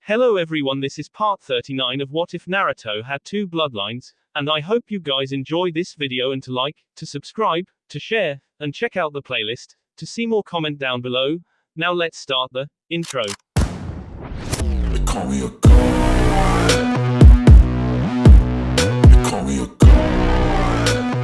Hello everyone, this is part 39 of What If Naruto Had Two Bloodlines, and I hope you guys enjoy this video and to like, to subscribe, to share, and check out the playlist, to see more comment down below. Now let's start the intro. They call me a god. They call me a god.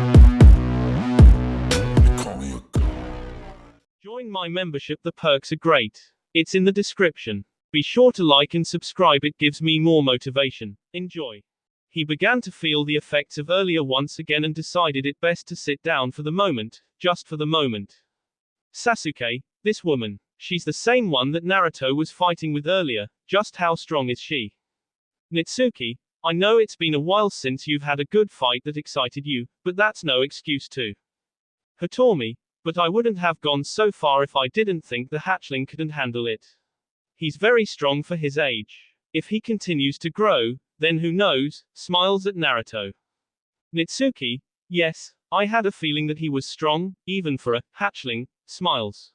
They call me a god. Join my membership, the perks are great. It's in the description. Be sure to like and subscribe, it gives me more motivation. Enjoy. He began to feel the effects of earlier once again and decided it best to sit down for the moment, just for the moment. Sasuke, this woman, she's the same one that Naruto was fighting with earlier, just how strong is she? Nitsuki, I know it's been a while since you've had a good fight that excited you, but that's no excuse to. Hitomi, but I wouldn't have gone so far if I didn't think the hatchling couldn't handle it. He's very strong for his age. If he continues to grow, then who knows, smiles at Naruto. Nitsuki, yes, I had a feeling that he was strong, even for a hatchling, smiles.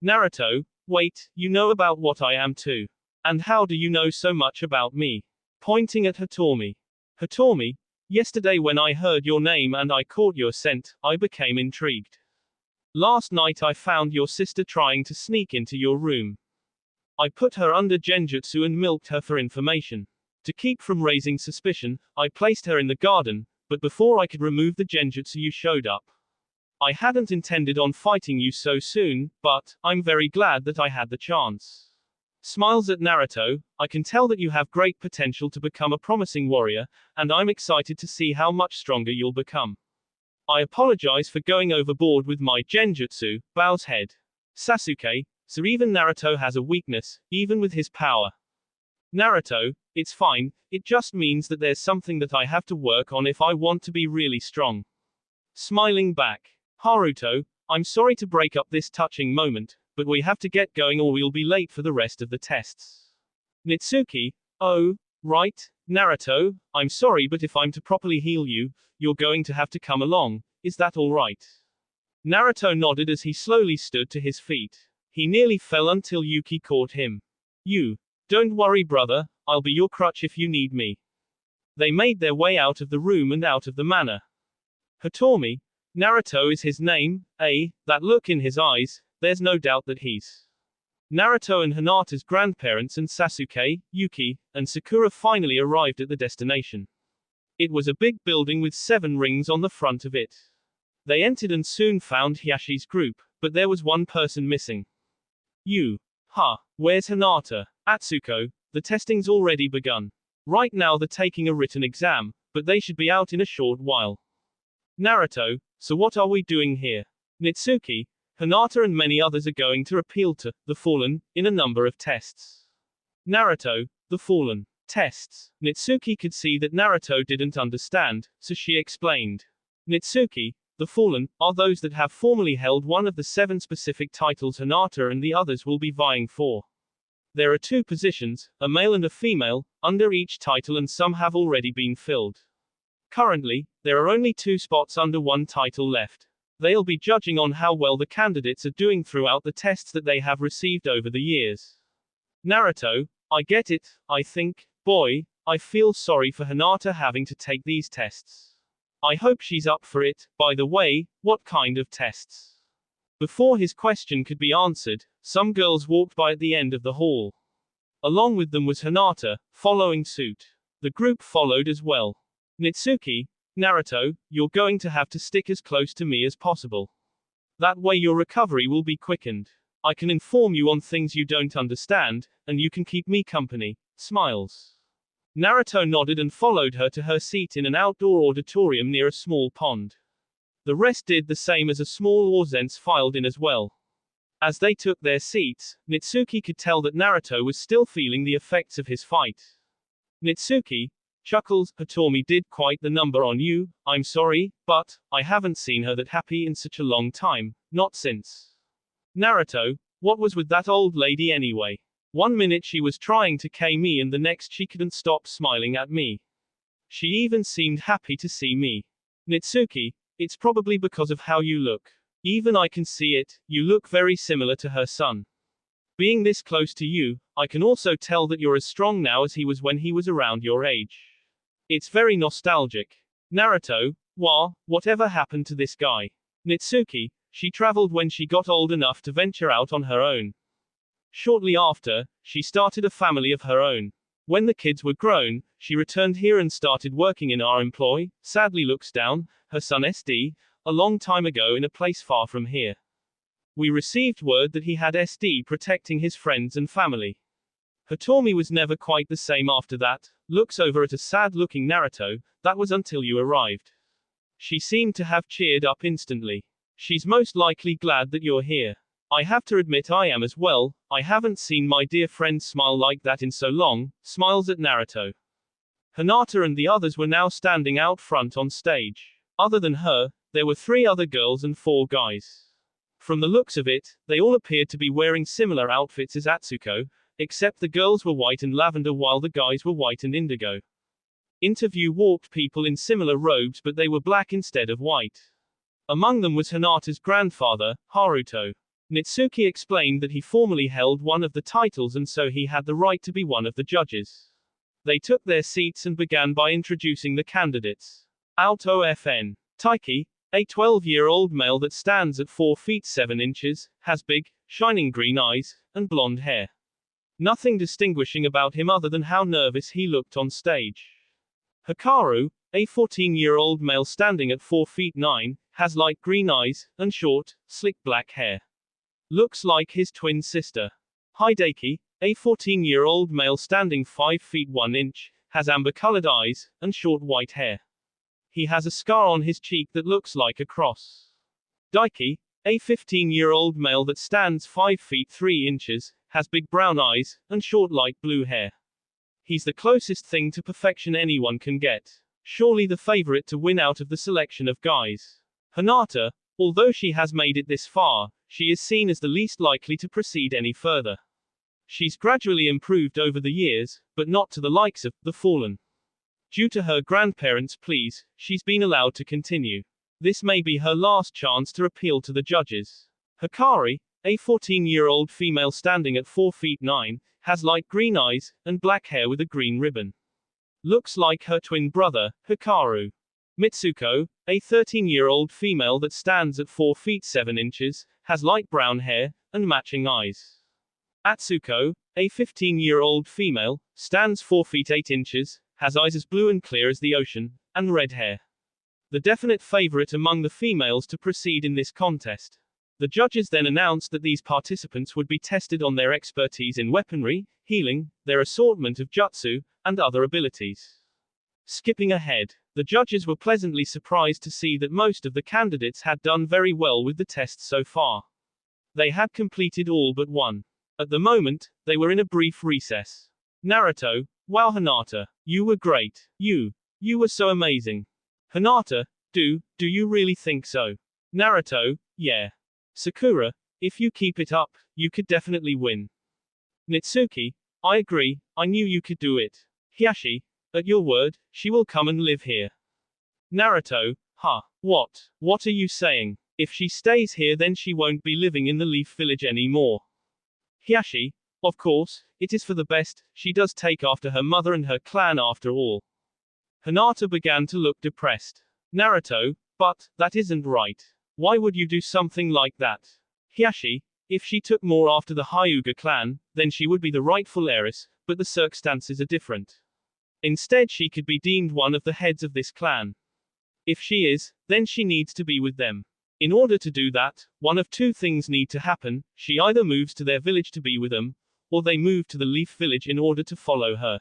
Naruto, wait, you know about what I am too. And how do you know so much about me? Pointing at Hitomi. Hitomi, yesterday when I heard your name and I caught your scent, I became intrigued. Last night I found your sister trying to sneak into your room. I put her under genjutsu and milked her for information. To keep from raising suspicion, I placed her in the garden, but before I could remove the genjutsu you showed up. I hadn't intended on fighting you so soon, but I'm very glad that I had the chance. Smiles at Naruto, I can tell that you have great potential to become a promising warrior, and I'm excited to see how much stronger you'll become. I apologize for going overboard with my genjutsu, bows head. Sasuke, so even Naruto has a weakness, even with his power. Naruto, it's fine, it just means that there's something that I have to work on if I want to be really strong. Smiling back. Haruto, I'm sorry to break up this touching moment, but we have to get going or we'll be late for the rest of the tests. Nitsuki, oh, right, Naruto, I'm sorry but if I'm to properly heal you, you're going to have to come along, is that alright? Naruto nodded as he slowly stood to his feet. He nearly fell until Yuki caught him. You. Don't worry brother, I'll be your crutch if you need me. They made their way out of the room and out of the manor. Hitomi, Naruto is his name, eh? That look in his eyes, there's no doubt that he's. Naruto and Hinata's grandparents and Sasuke, Yuki, and Sakura finally arrived at the destination. It was a big building with 7 rings on the front of it. They entered and soon found Hiyashi's group, but there was one person missing. You. Huh, where's Hinata? Atsuko, the testing's already begun. Right now they're taking a written exam, but they should be out in a short while. Naruto, so what are we doing here? Nitsuki, Hinata and many others are going to appeal to the Fallen in a number of tests. Naruto, the Fallen. Tests. Nitsuki could see that Naruto didn't understand, so she explained. Nitsuki, the Fallen, are those that have formerly held one of the 7 specific titles Hinata and the others will be vying for. There are 2 positions, a male and a female, under each title and some have already been filled. Currently, there are only 2 spots under one title left. They'll be judging on how well the candidates are doing throughout the tests that they have received over the years. Naruto, I get it, I think, boy, I feel sorry for Hinata having to take these tests. I hope she's up for it. By the way, what kind of tests? Before his question could be answered, some girls walked by at the end of the hall. Along with them was Hinata, following suit. The group followed as well. Nitsuki, Naruto, you're going to have to stick as close to me as possible. That way your recovery will be quickened. I can inform you on things you don't understand, and you can keep me company. Smiles. Naruto nodded and followed her to her seat in an outdoor auditorium near a small pond. The rest did the same as a small audience filed in as well. As they took their seats, Nitsuki could tell that Naruto was still feeling the effects of his fight. Nitsuki, chuckles, Hitomi did quite the number on you, I'm sorry, but I haven't seen her that happy in such a long time, not since. Naruto, what was with that old lady anyway? One minute she was trying to kei me and the next she couldn't stop smiling at me. She even seemed happy to see me. Nitsuki, it's probably because of how you look. Even I can see it, you look very similar to her son. Being this close to you, I can also tell that you're as strong now as he was when he was around your age. It's very nostalgic. Naruto, whatever happened to this guy? Nitsuki, she traveled when she got old enough to venture out on her own. Shortly after, she started a family of her own. When the kids were grown, she returned here and started working in our employ, sadly looks down, her son SD, a long time ago in a place far from here. We received word that he had SD protecting his friends and family. Hitomi was never quite the same after that, looks over at a sad-looking Naruto, that was until you arrived. She seemed to have cheered up instantly. She's most likely glad that you're here. I have to admit I am as well, I haven't seen my dear friend smile like that in so long, smiles at Naruto. Hinata and the others were now standing out front on stage. Other than her, there were 3 other girls and 4 guys. From the looks of it, they all appeared to be wearing similar outfits as Atsuko, except the girls were white and lavender while the guys were white and indigo. Interview walked people in similar robes but they were black instead of white. Among them was Hinata's grandfather, Haruto. Nitsuki explained that he formerly held one of the titles and so he had the right to be one of the judges. They took their seats and began by introducing the candidates. Out OFN. Taiki, a 12-year-old male that stands at 4 feet 7 inches, has big, shining green eyes, and blonde hair. Nothing distinguishing about him other than how nervous he looked on stage. Hikaru, a 14-year-old male standing at 4 feet 9, has light green eyes, and short, slick black hair. Looks like his twin sister. Hideki, a 14-year-old male standing 5 feet 1 inch, has amber-colored eyes, and short white hair. He has a scar on his cheek that looks like a cross. Daiki, a 15-year-old male that stands 5 feet 3 inches, has big brown eyes, and short light blue hair. He's the closest thing to perfection anyone can get. Surely the favorite to win out of the selection of guys. Hinata, although she has made it this far, she is seen as the least likely to proceed any further. She's gradually improved over the years, but not to the likes of the Fallen. Due to her grandparents' pleas, she's been allowed to continue. This may be her last chance to appeal to the judges. Hikari, a 14-year-old female standing at 4 feet 9, has light green eyes, and black hair with a green ribbon. Looks like her twin brother, Hikaru. Mitsuko, a 13-year-old female that stands at 4 feet 7 inches, has light brown hair, and matching eyes. Atsuko, a 15-year-old female, stands 4 feet 8 inches, has eyes as blue and clear as the ocean, and red hair. The definite favorite among the females to proceed in this contest. The judges then announced that these participants would be tested on their expertise in weaponry, healing, their assortment of jutsu, and other abilities. Skipping ahead, the judges were pleasantly surprised to see that most of the candidates had done very well with the tests so far. They had completed all but one. At the moment, they were in a brief recess. Naruto, wow Hinata, you were great. You were so amazing. Hinata, do you really think so? Naruto, yeah. Sakura, if you keep it up, you could definitely win. Nitsuki, I agree, I knew you could do it. Hiyashi, at your word, she will come and live here. Naruto, huh, what are you saying? If she stays here then she won't be living in the Leaf Village anymore. Hiyashi, of course, it is for the best, she does take after her mother and her clan after all. Hinata began to look depressed. Naruto, but, that isn't right. Why would you do something like that? Hiyashi, if she took more after the Hyuga clan, then she would be the rightful heiress, but the circumstances are different. Instead she could be deemed one of the heads of this clan. If she is, then she needs to be with them. In order to do that, one of two things need to happen, she either moves to their village to be with them, or they move to the Leaf Village in order to follow her.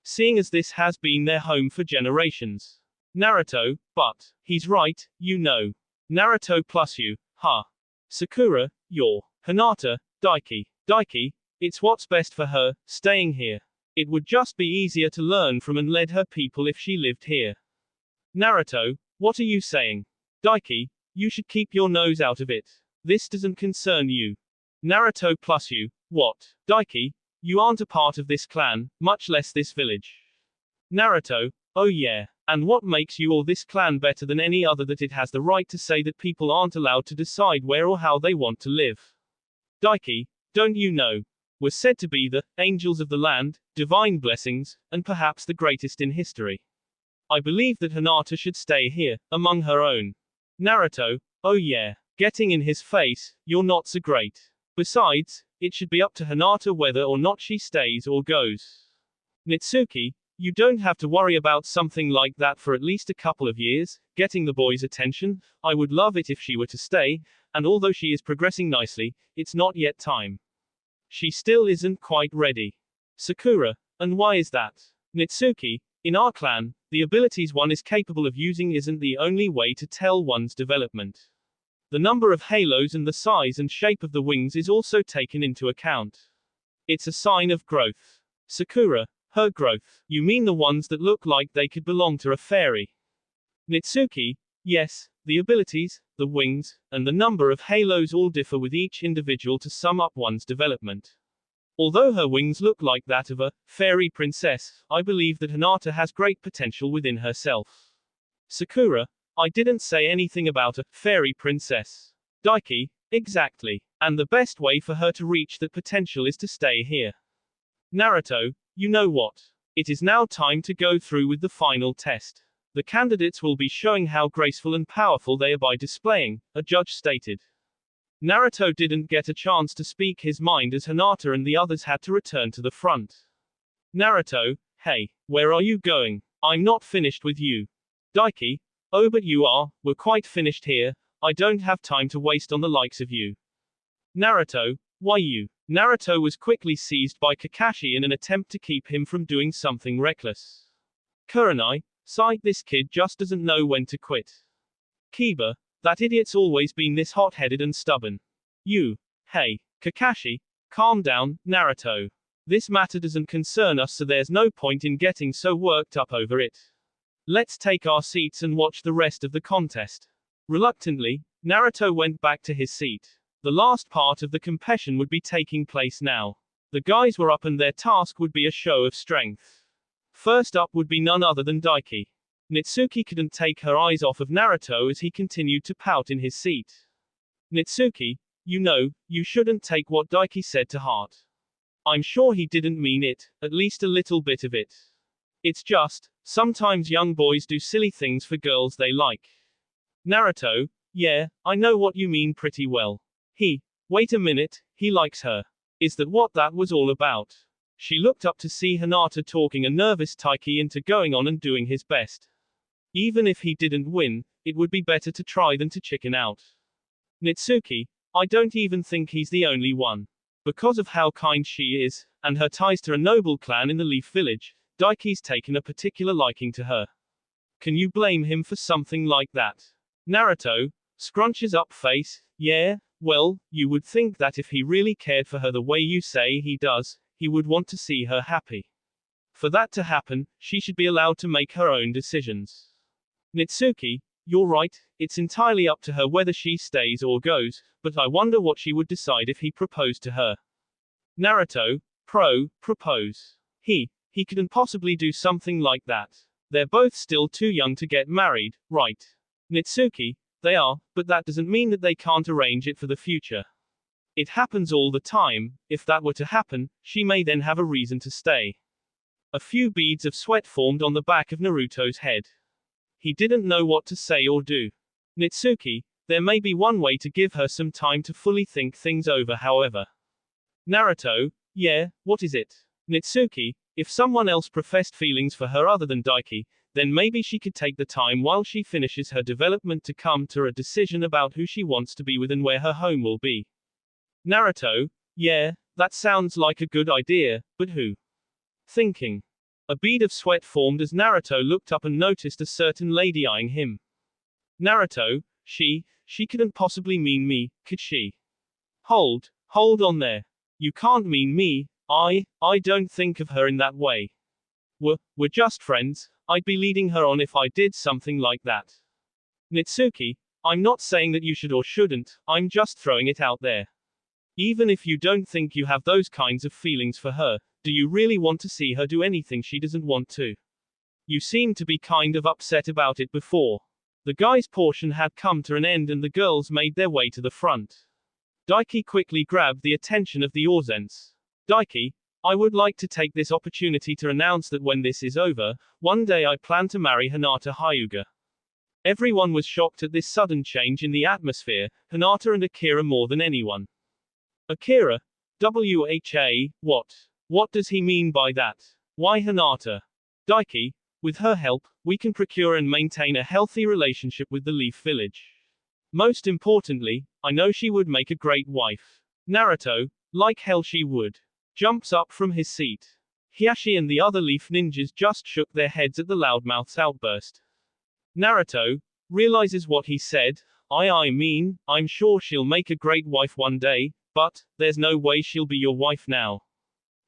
Seeing as this has been their home for generations. Naruto, but, he's right, you know. Naruto plus you, huh? Sakura, you're. Hinata, Daiki, it's what's best for her, staying here. It would just be easier to learn from and lead her people if she lived here. Naruto, what are you saying? Daiki, you should keep your nose out of it. This doesn't concern you. Naruto plus you, what? Daiki, you aren't a part of this clan, much less this village. Naruto, oh yeah. And what makes you or this clan better than any other that it has the right to say that people aren't allowed to decide where or how they want to live? Daiki, don't you know, were said to be the angels of the land, divine blessings, and perhaps the greatest in history. I believe that Hinata should stay here, among her own. Naruto, oh yeah, getting in his face, you're not so great. Besides, it should be up to Hinata whether or not she stays or goes. Nitsuki, you don't have to worry about something like that for at least a couple of years, getting the boy's attention. I would love it if she were to stay, and although she is progressing nicely, it's not yet time. She still isn't quite ready. Sakura, and why is that? Nitsuki, in our clan, the abilities one is capable of using isn't the only way to tell one's development. The number of halos and the size and shape of the wings is also taken into account. It's a sign of growth. Sakura, her growth. You mean the ones that look like they could belong to a fairy? Nitsuki, yes, the abilities, the wings, and the number of halos all differ with each individual to sum up one's development. Although her wings look like that of a fairy princess, I believe that Hinata has great potential within herself. Sakura, I didn't say anything about a fairy princess. Daiki, exactly. And the best way for her to reach that potential is to stay here. Naruto, you know what? It is now time to go through with the final test. The candidates will be showing how graceful and powerful they are by displaying, a judge stated. Naruto didn't get a chance to speak his mind as Hinata and the others had to return to the front. Naruto, hey, where are you going? I'm not finished with you. Daiki, oh but you are, we're quite finished here, I don't have time to waste on the likes of you. Naruto, why you? Naruto was quickly seized by Kakashi in an attempt to keep him from doing something reckless. Kurenai, sighed, this kid just doesn't know when to quit. Kiba, that idiot's always been this hot-headed and stubborn. You. Hey, Kakashi, calm down, Naruto. This matter doesn't concern us, so there's no point in getting so worked up over it. Let's take our seats and watch the rest of the contest. Reluctantly, Naruto went back to his seat. The last part of the competition would be taking place now. The guys were up and their task would be a show of strength. First up would be none other than Daiki. Nitsuki couldn't take her eyes off of Naruto as he continued to pout in his seat. Nitsuki, you know, you shouldn't take what Daiki said to heart. I'm sure he didn't mean it, at least a little bit of it. It's just, sometimes young boys do silly things for girls they like. Naruto, yeah, I know what you mean pretty well. Wait a minute, he likes her. Is that what that was all about? She looked up to see Hinata talking a nervous Daiki into going on and doing his best. Even if he didn't win, it would be better to try than to chicken out. Nitsuki, I don't even think he's the only one. Because of how kind she is, and her ties to a noble clan in the Leaf Village, Daiki's taken a particular liking to her. Can you blame him for something like that? Naruto, scrunches up face, yeah, well, you would think that if he really cared for her the way you say he does, he would want to see her happy. For that to happen, she should be allowed to make her own decisions. Nitsuki, you're right, it's entirely up to her whether she stays or goes, but I wonder what she would decide if he proposed to her. Naruto, propose. He couldn't possibly do something like that. They're both still too young to get married, right? Nitsuki, they are, but that doesn't mean that they can't arrange it for the future. It happens all the time. If that were to happen, she may then have a reason to stay. A few beads of sweat formed on the back of Naruto's head. He didn't know what to say or do. Nitsuki, there may be one way to give her some time to fully think things over, however. Naruto, yeah, what is it? Nitsuki, if someone else professed feelings for her other than Daiki, then maybe she could take the time while she finishes her development to come to a decision about who she wants to be with and where her home will be. Naruto, yeah, that sounds like a good idea, but who? Thinking. A bead of sweat formed as Naruto looked up and noticed a certain lady eyeing him. Naruto, she couldn't possibly mean me, could she? Hold on there. You can't mean me, I don't think of her in that way. We're just friends, I'd be leading her on if I did something like that. Nitsuki, I'm not saying that you should or shouldn't, I'm just throwing it out there. Even if you don't think you have those kinds of feelings for her, do you really want to see her do anything she doesn't want to? You seemed to be kind of upset about it before. The guy's portion had come to an end and the girls made their way to the front. Daiki quickly grabbed the attention of the audience. Daiki, I would like to take this opportunity to announce that when this is over, one day I plan to marry Hinata Hyuga. Everyone was shocked at this sudden change in the atmosphere, Hinata and Akira more than anyone. Akira, WHA, what? What does he mean by that? Why Hinata? Daiki, with her help, we can procure and maintain a healthy relationship with the Leaf Village. Most importantly, I know she would make a great wife. Naruto, like hell she would. Jumps up from his seat. Hiashi and the other Leaf ninjas just shook their heads at the loudmouth's outburst. Naruto realizes what he said. I mean, I'm sure she'll make a great wife one day, but there's no way she'll be your wife now.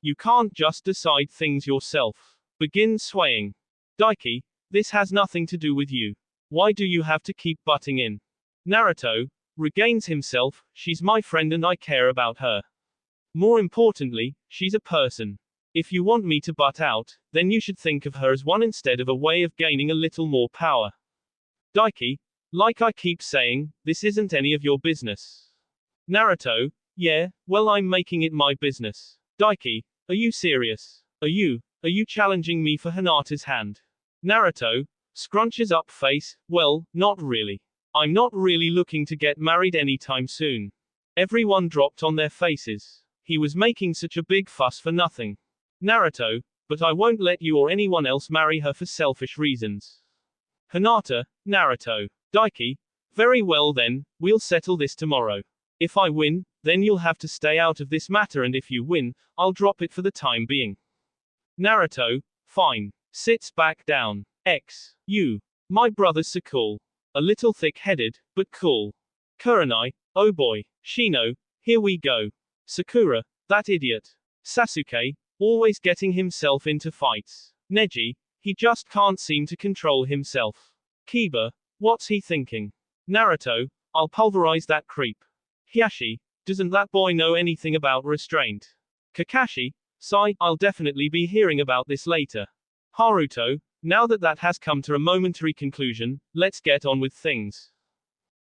You can't just decide things yourself. Begin swaying. Daiki, this has nothing to do with you. Why do you have to keep butting in? Naruto regains himself. She's my friend and I care about her. More importantly, she's a person. If you want me to butt out, then you should think of her as one instead of a way of gaining a little more power. Daiki, like I keep saying, this isn't any of your business. Naruto, yeah, well I'm making it my business. Daiki, are you serious? Are you challenging me for Hinata's hand? Naruto scrunches up face, well, not really. I'm not really looking to get married anytime soon. Everyone dropped on their faces. He was making such a big fuss for nothing. Naruto, but I won't let you or anyone else marry her for selfish reasons. Hinata, Naruto. Daiki, very well then, we'll settle this tomorrow. If I win, then you'll have to stay out of this matter and if you win, I'll drop it for the time being. Naruto, fine. Sits back down. You. My brother's so cool. A little thick-headed, but cool. Kurenai, oh boy. Shino, here we go. Sakura, that idiot. Sasuke, always getting himself into fights. Neji, he just can't seem to control himself. Kiba, what's he thinking? Naruto, I'll pulverize that creep. Hiashi, doesn't that boy know anything about restraint? Kakashi, sigh, I'll definitely be hearing about this later. Haruto, now that has come to a momentary conclusion, let's get on with things.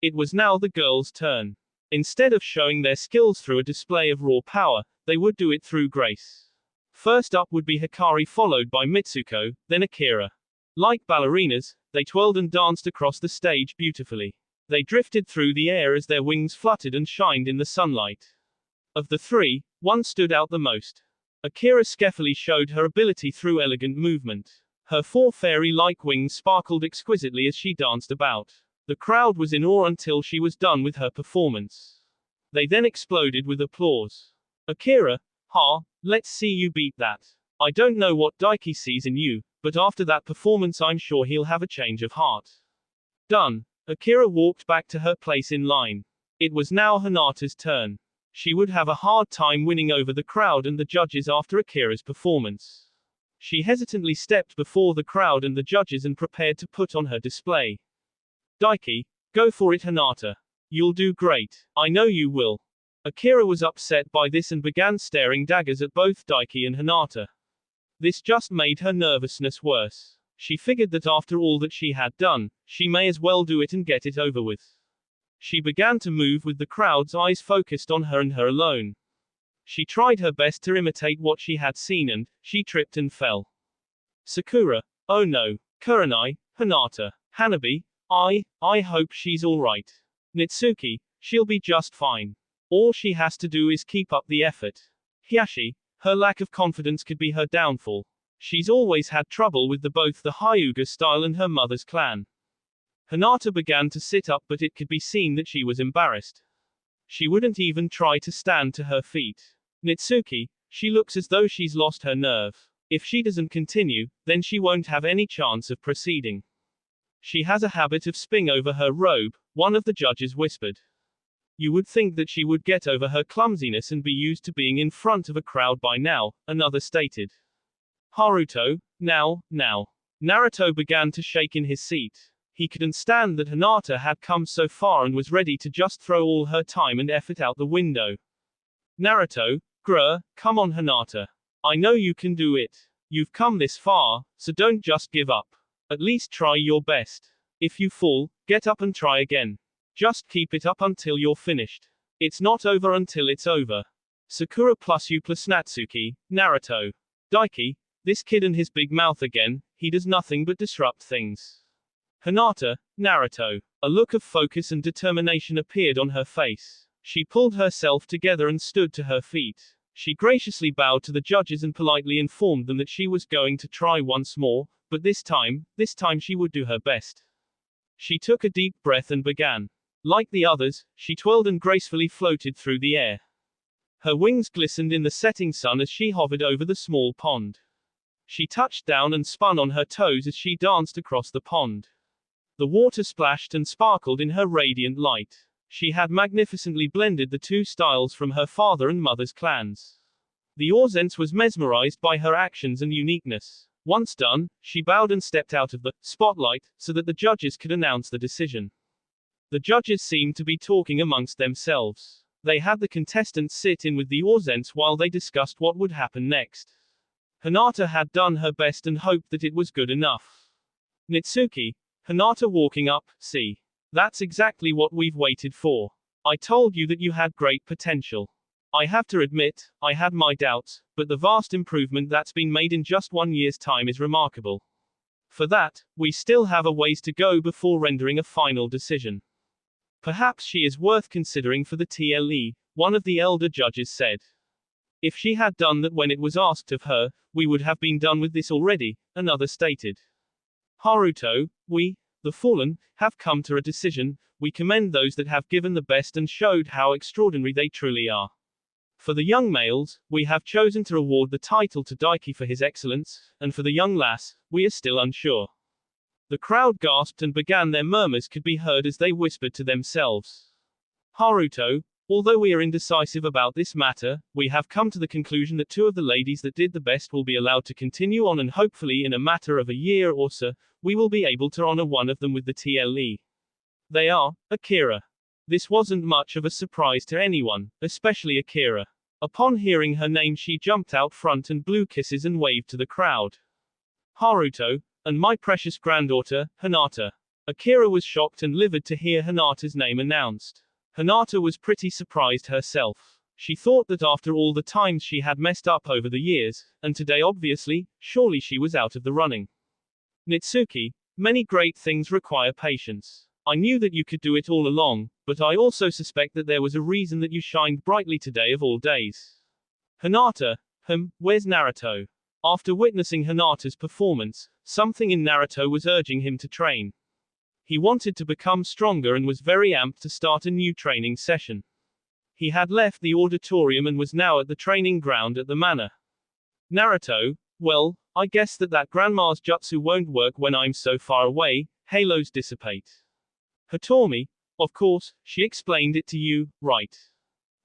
It was now the girls' turn. Instead of showing their skills through a display of raw power, they would do it through grace. First up would be Hikari followed by Mitsuko, then Akira. Like ballerinas, they twirled and danced across the stage beautifully. They drifted through the air as their wings fluttered and shined in the sunlight. Of the three, one stood out the most. Akira skephily showed her ability through elegant movement. Her four fairy-like wings sparkled exquisitely as she danced about. The crowd was in awe until she was done with her performance. They then exploded with applause. Akira, let's see you beat that. I don't know what Daiki sees in you, but after that performance I'm sure he'll have a change of heart. Done. Akira walked back to her place in line. It was now Hinata's turn. She would have a hard time winning over the crowd and the judges after Akira's performance. She hesitantly stepped before the crowd and the judges and prepared to put on her display. Daiki, go for it Hinata. You'll do great. I know you will. Akira was upset by this and began staring daggers at both Daiki and Hinata. This just made her nervousness worse. She figured that after all that she had done, she may as well do it and get it over with. She began to move with the crowd's eyes focused on her and her alone. She tried her best to imitate what she had seen and, she tripped and fell. Sakura, oh no. Kurenai, Hinata. Hanabi, I hope she's alright. Nitsuki, she'll be just fine. All she has to do is keep up the effort. Hiashi, her lack of confidence could be her downfall. She's always had trouble with both the Hyuga style and her mother's clan. Hinata began to sit up but it could be seen that she was embarrassed. She wouldn't even try to stand to her feet. Nitsuki, she looks as though she's lost her nerve. If she doesn't continue, then she won't have any chance of proceeding. She has a habit of spinning over her robe, one of the judges whispered. You would think that she would get over her clumsiness and be used to being in front of a crowd by now, another stated. Haruto, now. Naruto began to shake in his seat. He couldn't stand that Hinata had come so far and was ready to just throw all her time and effort out the window. Naruto, come on Hinata. I know you can do it. You've come this far, so don't just give up. At least try your best. If you fall, get up and try again. Just keep it up until you're finished. It's not over until it's over. Sakura plus you plus Natsuki, Naruto. Daiki, this kid and his big mouth again, he does nothing but disrupt things. Hinata, Naruto. A look of focus and determination appeared on her face. She pulled herself together and stood to her feet. She graciously bowed to the judges and politely informed them that she was going to try once more, but this time she would do her best. She took a deep breath and began. Like the others, she twirled and gracefully floated through the air. Her wings glistened in the setting sun as she hovered over the small pond. She touched down and spun on her toes as she danced across the pond. The water splashed and sparkled in her radiant light. She had magnificently blended the two styles from her father and mother's clans. The audience was mesmerized by her actions and uniqueness. Once done, she bowed and stepped out of the spotlight, so that the judges could announce the decision. The judges seemed to be talking amongst themselves. They had the contestants sit in with the audience while they discussed what would happen next. Hinata had done her best and hoped that it was good enough. Natsuki, Hinata walking up, see. That's exactly what we've waited for. I told you that you had great potential. I have to admit, I had my doubts, but the vast improvement that's been made in just 1 year's time is remarkable. For that, we still have a ways to go before rendering a final decision. Perhaps she is worth considering for the TLE, one of the elder judges said. If she had done that when it was asked of her, we would have been done with this already, another stated. Haruto, we, the fallen, have come to a decision. We commend those that have given the best and showed how extraordinary they truly are. For the young males, we have chosen to award the title to Daiki for his excellence, and for the young lass, we are still unsure. The crowd gasped and began their murmurs could be heard as they whispered to themselves. Haruto, although we are indecisive about this matter, we have come to the conclusion that 2 of the ladies that did the best will be allowed to continue on, and hopefully in a matter of a year or so, we will be able to honor one of them with the TLE. They are, Akira. This wasn't much of a surprise to anyone, especially Akira. Upon hearing her name she jumped out front and blew kisses and waved to the crowd. Haruto, and my precious granddaughter, Hinata. Akira was shocked and livid to hear Hinata's name announced. Hinata was pretty surprised herself. She thought that after all the times she had messed up over the years, and today obviously, surely she was out of the running. Natsuki, many great things require patience. I knew that you could do it all along, but I also suspect that there was a reason that you shined brightly today of all days. Hinata, where's Naruto? After witnessing Hinata's performance, something in Naruto was urging him to train. He wanted to become stronger and was very amped to start a new training session. He had left the auditorium and was now at the training ground at the manor. Naruto, well, I guess that grandma's jutsu won't work when I'm so far away, halos dissipate. Hitomi, of course, she explained it to you, right?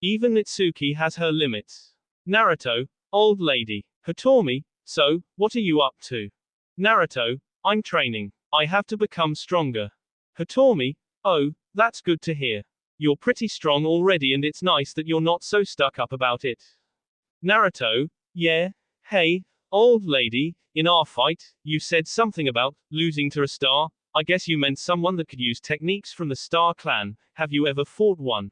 Even Natsuki has her limits. Naruto, old lady. Hitomi, so, what are you up to? Naruto, I'm training. I have to become stronger. Hitomi, oh, that's good to hear. You're pretty strong already and it's nice that you're not so stuck up about it. Naruto, yeah, hey, old lady, in our fight, you said something about losing to a star. I guess you meant someone that could use techniques from the Star Clan. Have you ever fought one?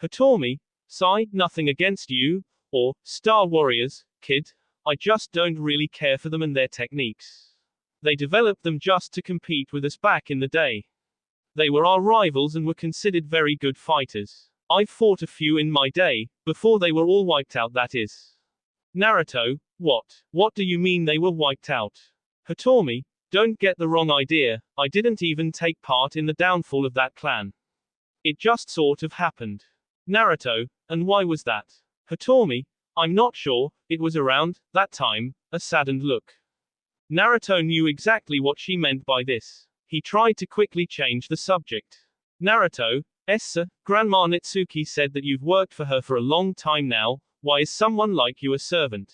Hitomi, sigh, nothing against you, or Star Warriors, kid. I just don't really care for them and their techniques. They developed them just to compete with us back in the day. They were our rivals and were considered very good fighters. I've fought a few in my day, before they were all wiped out, that is. Naruto, what? What do you mean they were wiped out? Hitomi, don't get the wrong idea, I didn't even take part in the downfall of that clan. It just sort of happened. Naruto, and why was that? Hitomi, I'm not sure, it was around that time, a saddened look. Naruto knew exactly what she meant by this. He tried to quickly change the subject. Naruto, sir, Grandma Natsuki said that you've worked for her for a long time now, why is someone like you a servant?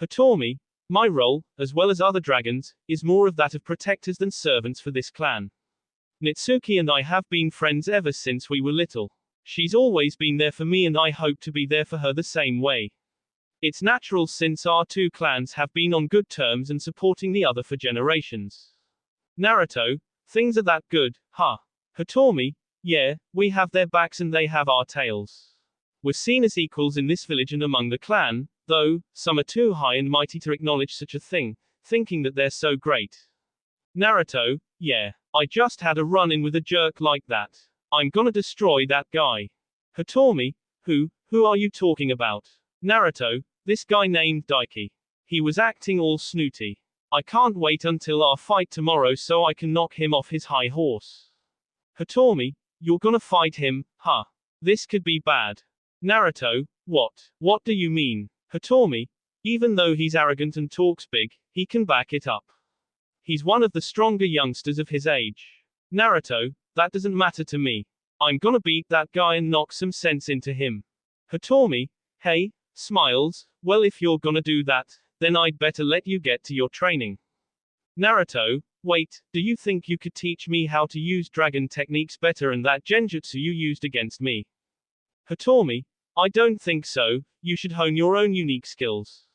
Hitomi, my role, as well as other dragons, is more of that of protectors than servants for this clan. Natsuki and I have been friends ever since we were little. She's always been there for me and I hope to be there for her the same way. It's natural since our 2 clans have been on good terms and supporting the other for generations. Naruto, things are that good, huh? Hitomi, Yeah, we have their backs and they have our tails. We're seen as equals in this village and among the clan, though, some are too high and mighty to acknowledge such a thing, thinking that they're so great. Naruto, yeah, I just had a run-in with a jerk like that. I'm gonna destroy that guy. Hitomi, who are you talking about? Naruto, this guy named Daiki. He was acting all snooty. I can't wait until our fight tomorrow so I can knock him off his high horse. Hitomi, you're gonna fight him, huh? This could be bad. Naruto, what? What do you mean? Hitomi, even though he's arrogant and talks big, he can back it up. He's one of the stronger youngsters of his age. Naruto, that doesn't matter to me. I'm gonna beat that guy and knock some sense into him. Hitomi, hey, smiles, well if you're gonna do that, then I'd better let you get to your training. Naruto, wait, do you think you could teach me how to use dragon techniques better than that genjutsu you used against me? Hitomi, I don't think so, you should hone your own unique skills.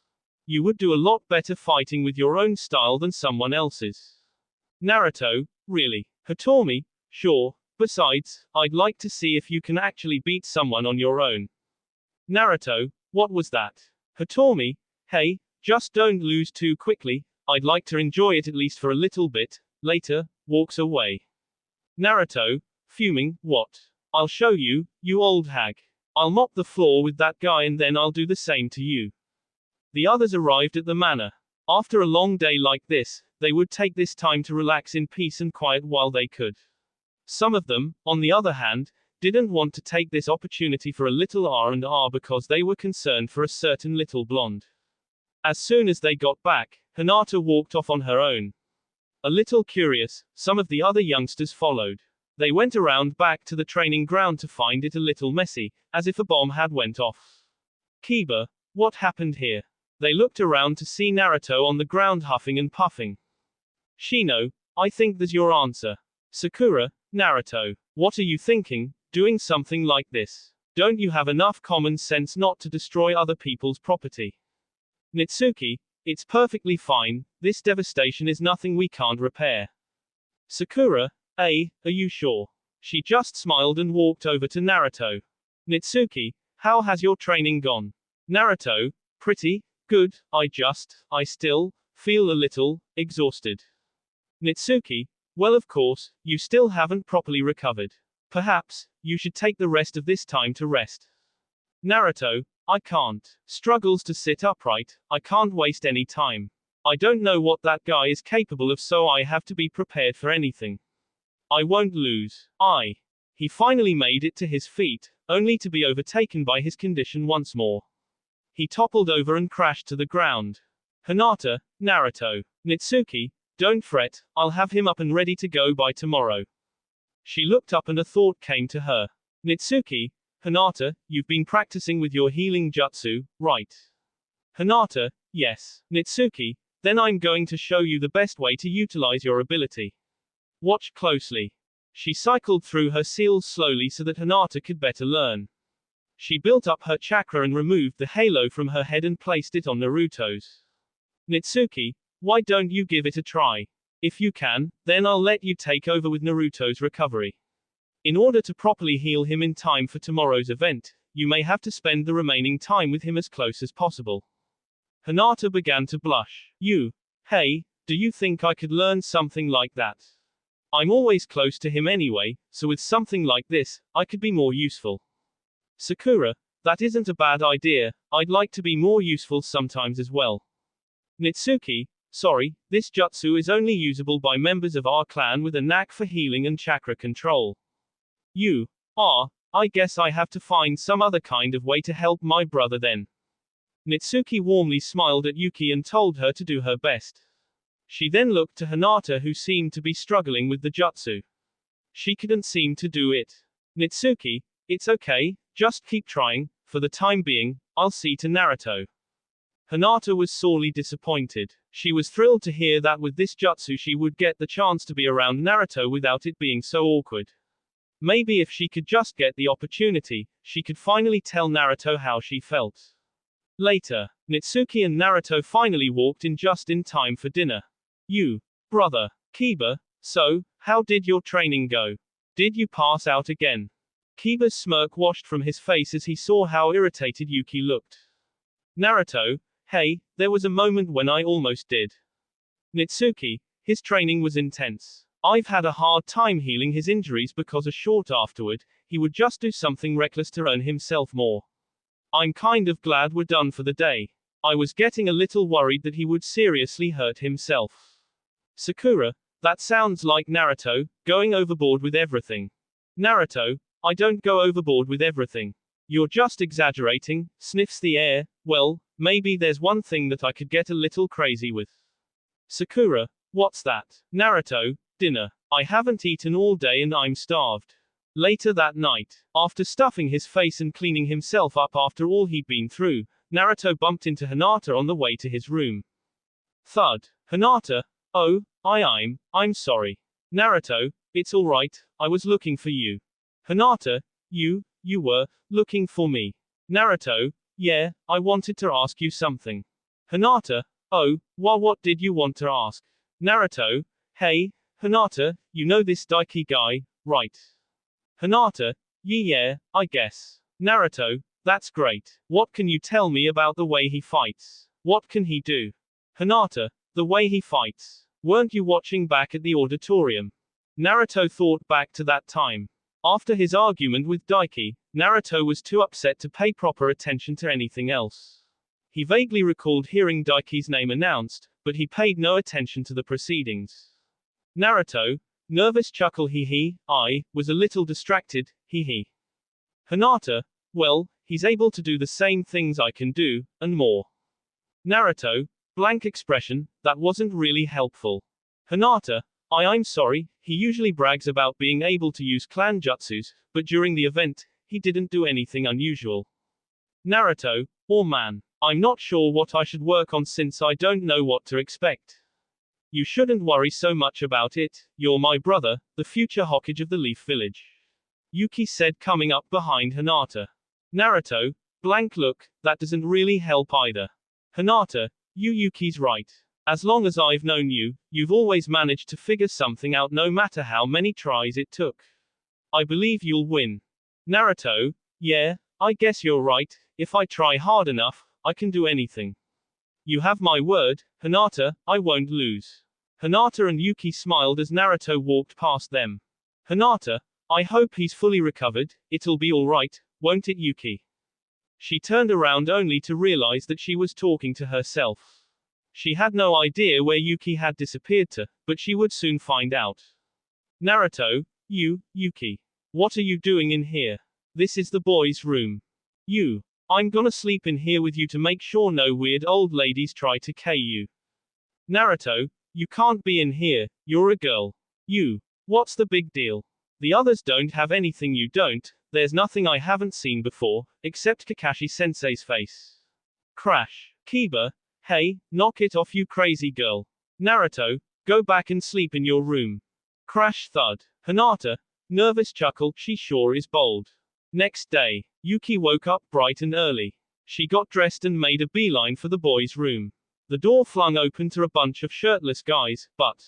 You would do a lot better fighting with your own style than someone else's. Naruto, really? Hitomi, sure, besides, I'd like to see if you can actually beat someone on your own. Naruto, what was that? Hitomi, hey, just don't lose too quickly, I'd like to enjoy it at least for a little bit, later, walks away. Naruto, fuming, what? I'll show you, you old hag. I'll mop the floor with that guy and then I'll do the same to you. The others arrived at the manor. After a long day like this, they would take this time to relax in peace and quiet while they could. Some of them, on the other hand, didn't want to take this opportunity for a little R&R because they were concerned for a certain little blonde. As soon as they got back, Hinata walked off on her own. A little curious, some of the other youngsters followed. They went around back to the training ground to find it a little messy, as if a bomb had went off. Kiba, what happened here? They looked around to see Naruto on the ground huffing and puffing. Shino, I think there's your answer. Sakura, Naruto, what are you thinking, doing something like this? Don't you have enough common sense not to destroy other people's property? Nitsuki, it's perfectly fine, this devastation is nothing we can't repair. Sakura, are you sure? She just smiled and walked over to Naruto. Nitsuki, how has your training gone? Naruto, pretty good, I still feel a little exhausted. Nitsuki, well of course, you still haven't properly recovered. Perhaps, you should take the rest of this time to rest. Naruto, I can't. Struggles to sit upright, I can't waste any time. I don't know what that guy is capable of so I have to be prepared for anything. I won't lose. He finally made it to his feet, only to be overtaken by his condition once more. He toppled over and crashed to the ground. Hinata, Naruto, Nitsuki, don't fret, I'll have him up and ready to go by tomorrow. She looked up and a thought came to her. Nitsuki, Hinata, you've been practicing with your healing jutsu, right? Hinata, yes. Nitsuki, then I'm going to show you the best way to utilize your ability. Watch closely. She cycled through her seals slowly so that Hinata could better learn. She built up her chakra and removed the halo from her head and placed it on Naruto's. Nitsuki, why don't you give it a try? If you can, then I'll let you take over with Naruto's recovery. In order to properly heal him in time for tomorrow's event, you may have to spend the remaining time with him as close as possible. Hinata began to blush. Hey, do you think I could learn something like that? I'm always close to him anyway, so with something like this, I could be more useful. Sakura, that isn't a bad idea, I'd like to be more useful sometimes as well. Nitsuki, sorry, this jutsu is only usable by members of our clan with a knack for healing and chakra control. I guess I have to find some other kind of way to help my brother then. Nitsuki warmly smiled at Yuki and told her to do her best. She then looked to Hinata who seemed to be struggling with the jutsu. She couldn't seem to do it. Nitsuki, it's okay, just keep trying, for the time being, I'll see to Naruto. Hinata was sorely disappointed. She was thrilled to hear that with this jutsu she would get the chance to be around Naruto without it being so awkward. Maybe if she could just get the opportunity, she could finally tell Naruto how she felt. Later, Nitsuki and Naruto finally walked in just in time for dinner. Brother. Kiba, so, how did your training go? Did you pass out again? Kiba's smirk washed from his face as he saw how irritated Yuki looked. Naruto, hey, there was a moment when I almost did. Nitsuki, his training was intense. I've had a hard time healing his injuries because a short afterward, he would just do something reckless to earn himself more. I'm kind of glad we're done for the day. I was getting a little worried that he would seriously hurt himself. Sakura, that sounds like Naruto, going overboard with everything. Naruto, I don't go overboard with everything. You're just exaggerating, sniffs the air. Well, maybe there's one thing that I could get a little crazy with. Sakura, what's that? Naruto, dinner. I haven't eaten all day and I'm starved. Later that night, after stuffing his face and cleaning himself up after all he'd been through, Naruto bumped into Hinata on the way to his room. Thud. Hinata, oh, I'm sorry. Naruto, it's alright, I was looking for you. Hinata, you were looking for me. Naruto, yeah, I wanted to ask you something. Hinata, oh, what did you want to ask? Naruto, hey, Hinata, you know this Daiki guy, right? Hinata, yeah, I guess. Naruto, that's great. What can you tell me about the way he fights? What can he do? Hinata, the way he fights. Weren't you watching back at the auditorium? Naruto thought back to that time. After his argument with Daiki, Naruto was too upset to pay proper attention to anything else. He vaguely recalled hearing Daiki's name announced, but he paid no attention to the proceedings. Naruto, nervous chuckle hee, I was a little distracted, hee. Hinata, well, he's able to do the same things I can do, and more. Naruto, blank expression, that wasn't really helpful. Hinata, I'm sorry, he usually brags about being able to use clan jutsus, but during the event, he didn't do anything unusual. Naruto, oh man, I'm not sure what I should work on since I don't know what to expect. You shouldn't worry so much about it, you're my brother, the future Hokage of the Leaf Village. Yuki said coming up behind Hinata. Naruto, blank look, that doesn't really help either. Hinata, Yuki's right. As long as I've known you, you've always managed to figure something out no matter how many tries it took. I believe you'll win. Naruto, yeah, I guess you're right, if I try hard enough, I can do anything. You have my word, Hinata, I won't lose. Hinata and Yuki smiled as Naruto walked past them. Hinata, I hope he's fully recovered, it'll be alright, won't it Yuki? She turned around only to realize that she was talking to herself. She had no idea where Yuki had disappeared to, but she would soon find out. Naruto, Yuki. What are you doing in here? This is the boys' room. I'm gonna sleep in here with you to make sure no weird old ladies try to K you. Naruto, you can't be in here, you're a girl. What's the big deal? The others don't have anything you don't, there's nothing I haven't seen before, except Kakashi-sensei's face. Crash. Kiba, hey, knock it off you crazy girl. Naruto, go back and sleep in your room. Crash thud. Hinata, nervous chuckle, she sure is bold. Next day, Yuki woke up bright and early. She got dressed and made a beeline for the boys' room. The door flung open to a bunch of shirtless guys, but...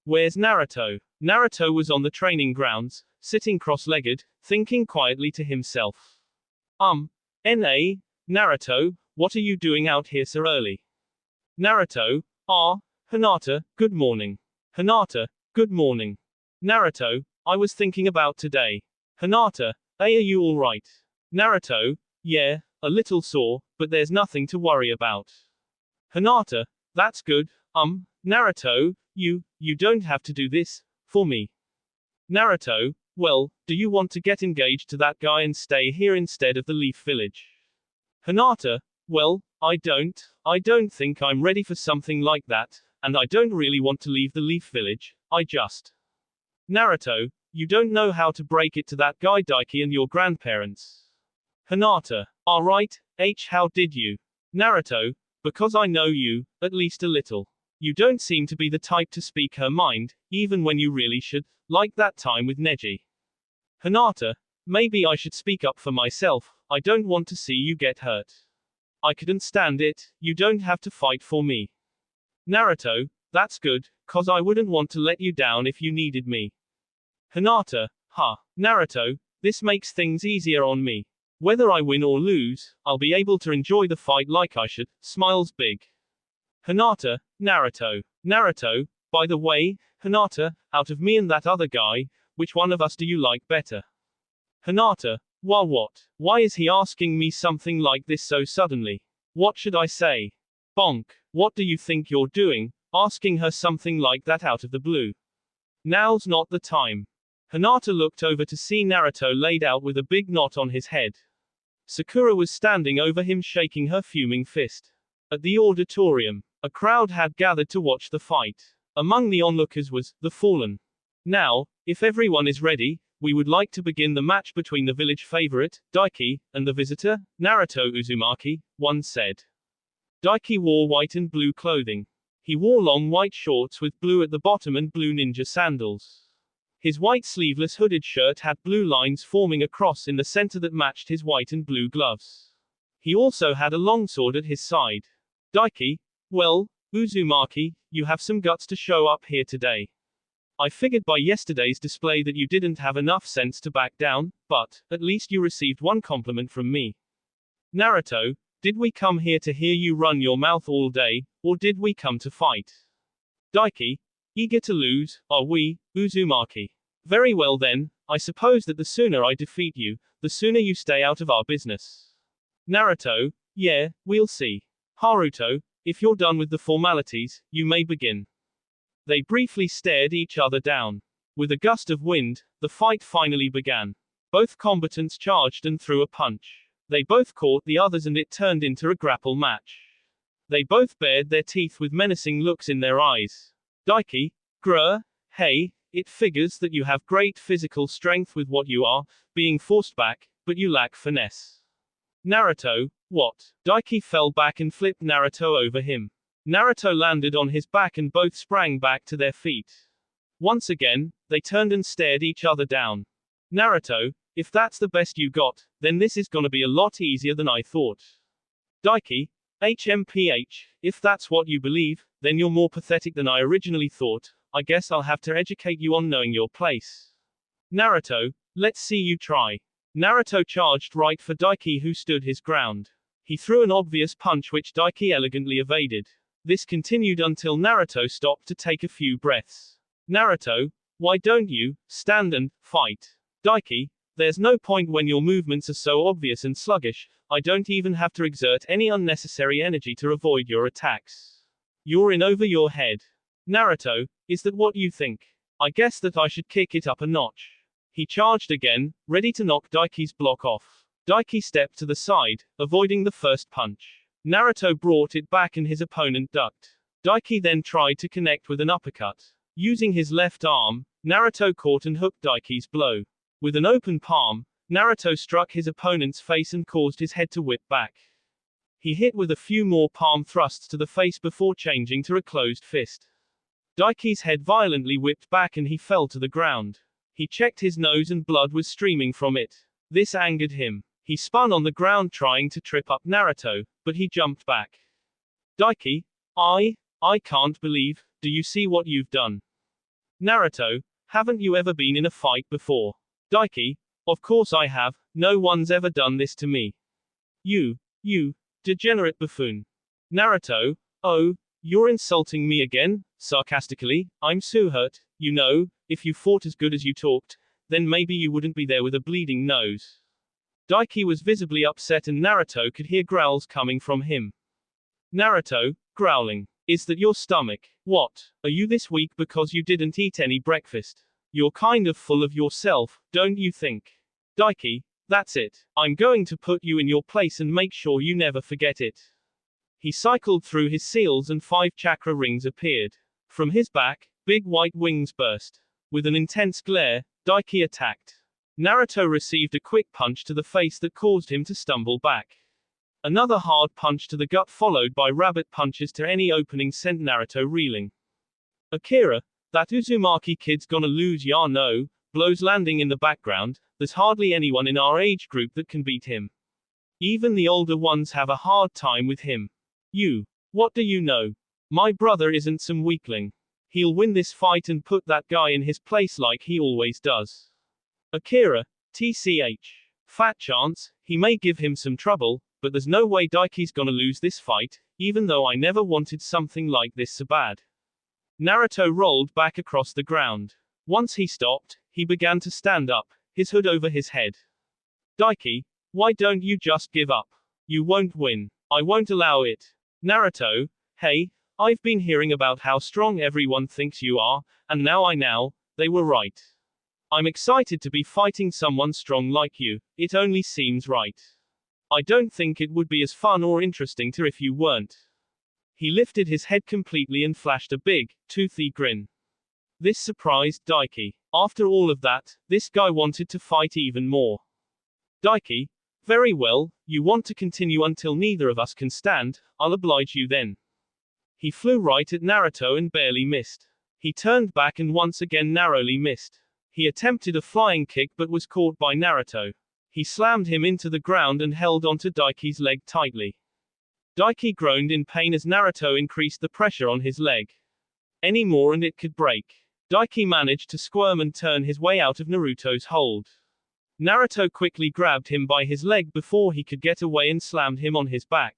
where's Naruto? Naruto was on the training grounds, sitting cross-legged, thinking quietly to himself. Naruto, what are you doing out here so early? Naruto, Hinata, good morning. Hinata, good morning. Naruto, I was thinking about today. Hinata, are you alright? Naruto, yeah, a little sore, but there's nothing to worry about. Hinata, that's good, Naruto, you don't have to do this, for me. Naruto, well, do you want to get engaged to that guy and stay here instead of the Leaf Village? Hinata, well, I don't think I'm ready for something like that, and I don't really want to leave the Leaf Village, I just. Naruto, you don't know how to break it to that guy Daiki and your grandparents. Hinata, alright, how did you? Naruto, because I know you, at least a little. You don't seem to be the type to speak her mind, even when you really should, like that time with Neji. Hinata, maybe I should speak up for myself, I don't want to see you get hurt. I couldn't stand it, you don't have to fight for me. Naruto, that's good, cause I wouldn't want to let you down if you needed me. Hinata, ha. Naruto, this makes things easier on me. Whether I win or lose, I'll be able to enjoy the fight like I should, smiles big. Hinata, Naruto. Naruto, by the way, Hinata, out of me and that other guy, which one of us do you like better? Hinata, what? Why is he asking me something like this so suddenly? What should I say? Bonk, what do you think you're doing, asking her something like that out of the blue? Now's not the time. Hinata looked over to see Naruto laid out with a big knot on his head. Sakura was standing over him shaking her fuming fist. At the auditorium, a crowd had gathered to watch the fight. Among the onlookers was the Fallen. Now, if everyone is ready, we would like to begin the match between the village favorite, Daiki, and the visitor, Naruto Uzumaki, one said. Daiki wore white and blue clothing. He wore long white shorts with blue at the bottom and blue ninja sandals. His white sleeveless hooded shirt had blue lines forming a cross in the center that matched his white and blue gloves. He also had a longsword at his side. Daiki, well, Uzumaki, you have some guts to show up here today. I figured by yesterday's display that you didn't have enough sense to back down, but, at least you received one compliment from me. Naruto, did we come here to hear you run your mouth all day, or did we come to fight? Daiki, eager to lose, are we, Uzumaki? Very well then, I suppose that the sooner I defeat you, the sooner you stay out of our business. Naruto, yeah, we'll see. Haruto, if you're done with the formalities, you may begin. They briefly stared each other down. With a gust of wind, the fight finally began. Both combatants charged and threw a punch. They both caught the others and it turned into a grapple match. They both bared their teeth with menacing looks in their eyes. Daiki, grr, hey, it figures that you have great physical strength with what you are, being forced back, but you lack finesse. Naruto, what? Daiki fell back and flipped Naruto over him. Naruto landed on his back and both sprang back to their feet. Once again, they turned and stared each other down. Naruto, if that's the best you got, then this is gonna be a lot easier than I thought. Daiki, HMPH, if that's what you believe, then you're more pathetic than I originally thought. I guess I'll have to educate you on knowing your place. Naruto, let's see you try. Naruto charged right for Daiki who stood his ground. He threw an obvious punch which Daiki elegantly evaded. This continued until Naruto stopped to take a few breaths. Naruto, why don't you stand and fight? Daiki, there's no point when your movements are so obvious and sluggish. I don't even have to exert any unnecessary energy to avoid your attacks. You're in over your head. Naruto, is that what you think? I guess that I should kick it up a notch. He charged again, ready to knock Daiki's block off. Daiki stepped to the side, avoiding the first punch. Naruto brought it back and his opponent ducked. Daiki then tried to connect with an uppercut. Using his left arm, Naruto caught and hooked Daiki's blow. With an open palm, Naruto struck his opponent's face and caused his head to whip back. He hit with a few more palm thrusts to the face before changing to a closed fist. Daiki's head violently whipped back and he fell to the ground. He checked his nose and blood was streaming from it. This angered him. He spun on the ground trying to trip up Naruto, but he jumped back. Daiki, I can't believe, do you see what you've done? Naruto, haven't you ever been in a fight before? Daiki, of course I have, no one's ever done this to me. You degenerate buffoon. Naruto, oh, you're insulting me again? Sarcastically, I'm so hurt, you know, if you fought as good as you talked, then maybe you wouldn't be there with a bleeding nose. Daiki was visibly upset and Naruto could hear growls coming from him. Naruto, growling. Is that your stomach? What? Are you this weak because you didn't eat any breakfast? You're kind of full of yourself, don't you think? Daiki, that's it. I'm going to put you in your place and make sure you never forget it. He cycled through his seals and 5 chakra rings appeared. From his back, big white wings burst. With an intense glare, Daiki attacked. Naruto received a quick punch to the face that caused him to stumble back. Another hard punch to the gut followed by rabbit punches to any opening sent Naruto reeling. Akira, that Uzumaki kid's gonna lose ya no, blows landing in the background, there's hardly anyone in our age group that can beat him. Even the older ones have a hard time with him. What do you know? My brother isn't some weakling. He'll win this fight and put that guy in his place like he always does. Akira, TCH. Fat chance, he may give him some trouble, but there's no way Daiki's gonna lose this fight, even though I never wanted something like this so bad. Naruto rolled back across the ground. Once he stopped, he began to stand up, his hood over his head. Daiki, why don't you just give up? You won't win. I won't allow it. Naruto, hey, I've been hearing about how strong everyone thinks you are, and now, they were right. I'm excited to be fighting someone strong like you, it only seems right. I don't think it would be as fun or interesting to if you weren't. He lifted his head completely and flashed a big, toothy grin. This surprised Daiki. After all of that, this guy wanted to fight even more. Daiki, very well, you want to continue until neither of us can stand, I'll oblige you then. He flew right at Naruto and barely missed. He turned back and once again narrowly missed. He attempted a flying kick but was caught by Naruto. He slammed him into the ground and held onto Daiki's leg tightly. Daiki groaned in pain as Naruto increased the pressure on his leg. Any more and it could break. Daiki managed to squirm and turn his way out of Naruto's hold. Naruto quickly grabbed him by his leg before he could get away and slammed him on his back.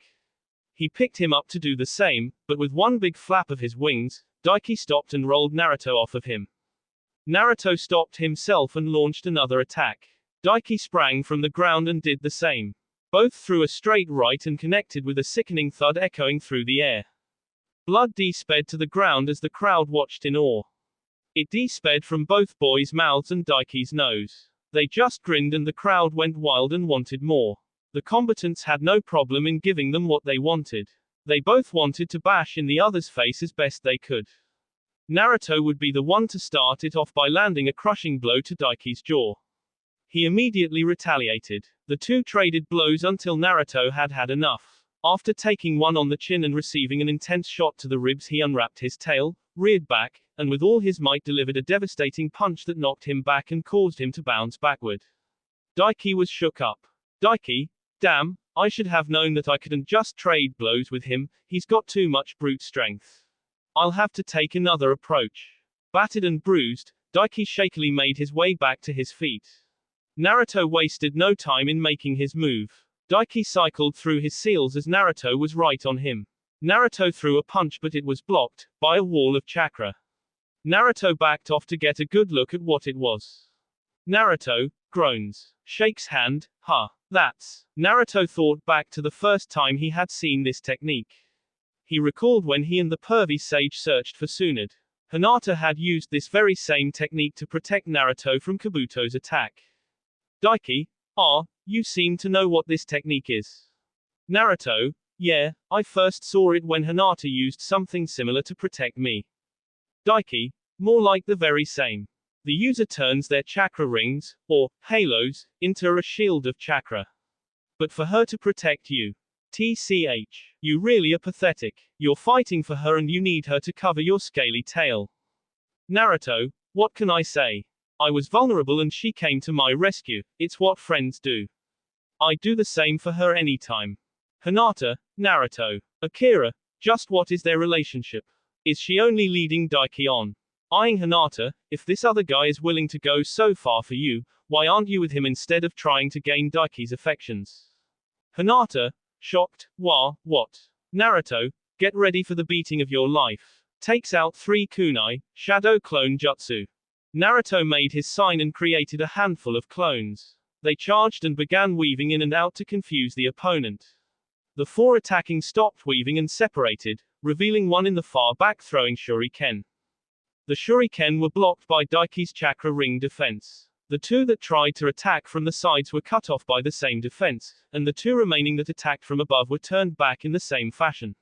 He picked him up to do the same, but with one big flap of his wings, Daiki stopped and rolled Naruto off of him. Naruto stopped himself and launched another attack. Daiki sprang from the ground and did the same. Both threw a straight right and connected with a sickening thud echoing through the air. Blood sped to the ground as the crowd watched in awe. It sped from both boys' mouths and Daiki's nose. They just grinned and the crowd went wild and wanted more. The combatants had no problem in giving them what they wanted. They both wanted to bash in the other's face as best they could. Naruto would be the one to start it off by landing a crushing blow to Daiki's jaw. He immediately retaliated. The two traded blows until Naruto had had enough. After taking one on the chin and receiving an intense shot to the ribs, he unwrapped his tail, reared back, and with all his might delivered a devastating punch that knocked him back and caused him to bounce backward. Daiki was shook up. Daiki, damn, I should have known that I couldn't just trade blows with him, he's got too much brute strength. I'll have to take another approach. Battered and bruised, Daiki shakily made his way back to his feet. Naruto wasted no time in making his move. Daiki cycled through his seals as Naruto was right on him. Naruto threw a punch but it was blocked by a wall of chakra. Naruto backed off to get a good look at what it was. Naruto groans, shakes hand, that's. Naruto thought back to the first time he had seen this technique. He recalled when he and the pervy sage searched for Tsunade. Hinata had used this very same technique to protect Naruto from Kabuto's attack. Daiki, you seem to know what this technique is. Naruto, yeah, I first saw it when Hinata used something similar to protect me. Daiki, more like the very same. The user turns their chakra rings, or halos, into a shield of chakra. But for her to protect you. TCH. You really are pathetic. You're fighting for her and you need her to cover your scaly tail. Naruto, what can I say? I was vulnerable and she came to my rescue. It's what friends do. I'd do the same for her anytime. Hinata, Naruto. Akira, just what is their relationship? Is she only leading Daiki on? Eyeing Hinata, if this other guy is willing to go so far for you, why aren't you with him instead of trying to gain Daiki's affections? Hinata, shocked, what? Naruto, get ready for the beating of your life. Takes out 3 kunai, shadow clone jutsu. Naruto made his sign and created a handful of clones. They charged and began weaving in and out to confuse the opponent. The 4 attacking stopped weaving and separated, revealing one in the far back throwing shuriken. The shuriken were blocked by Daiki's chakra ring defense. The 2 that tried to attack from the sides were cut off by the same defense, and the 2 remaining that attacked from above were turned back in the same fashion.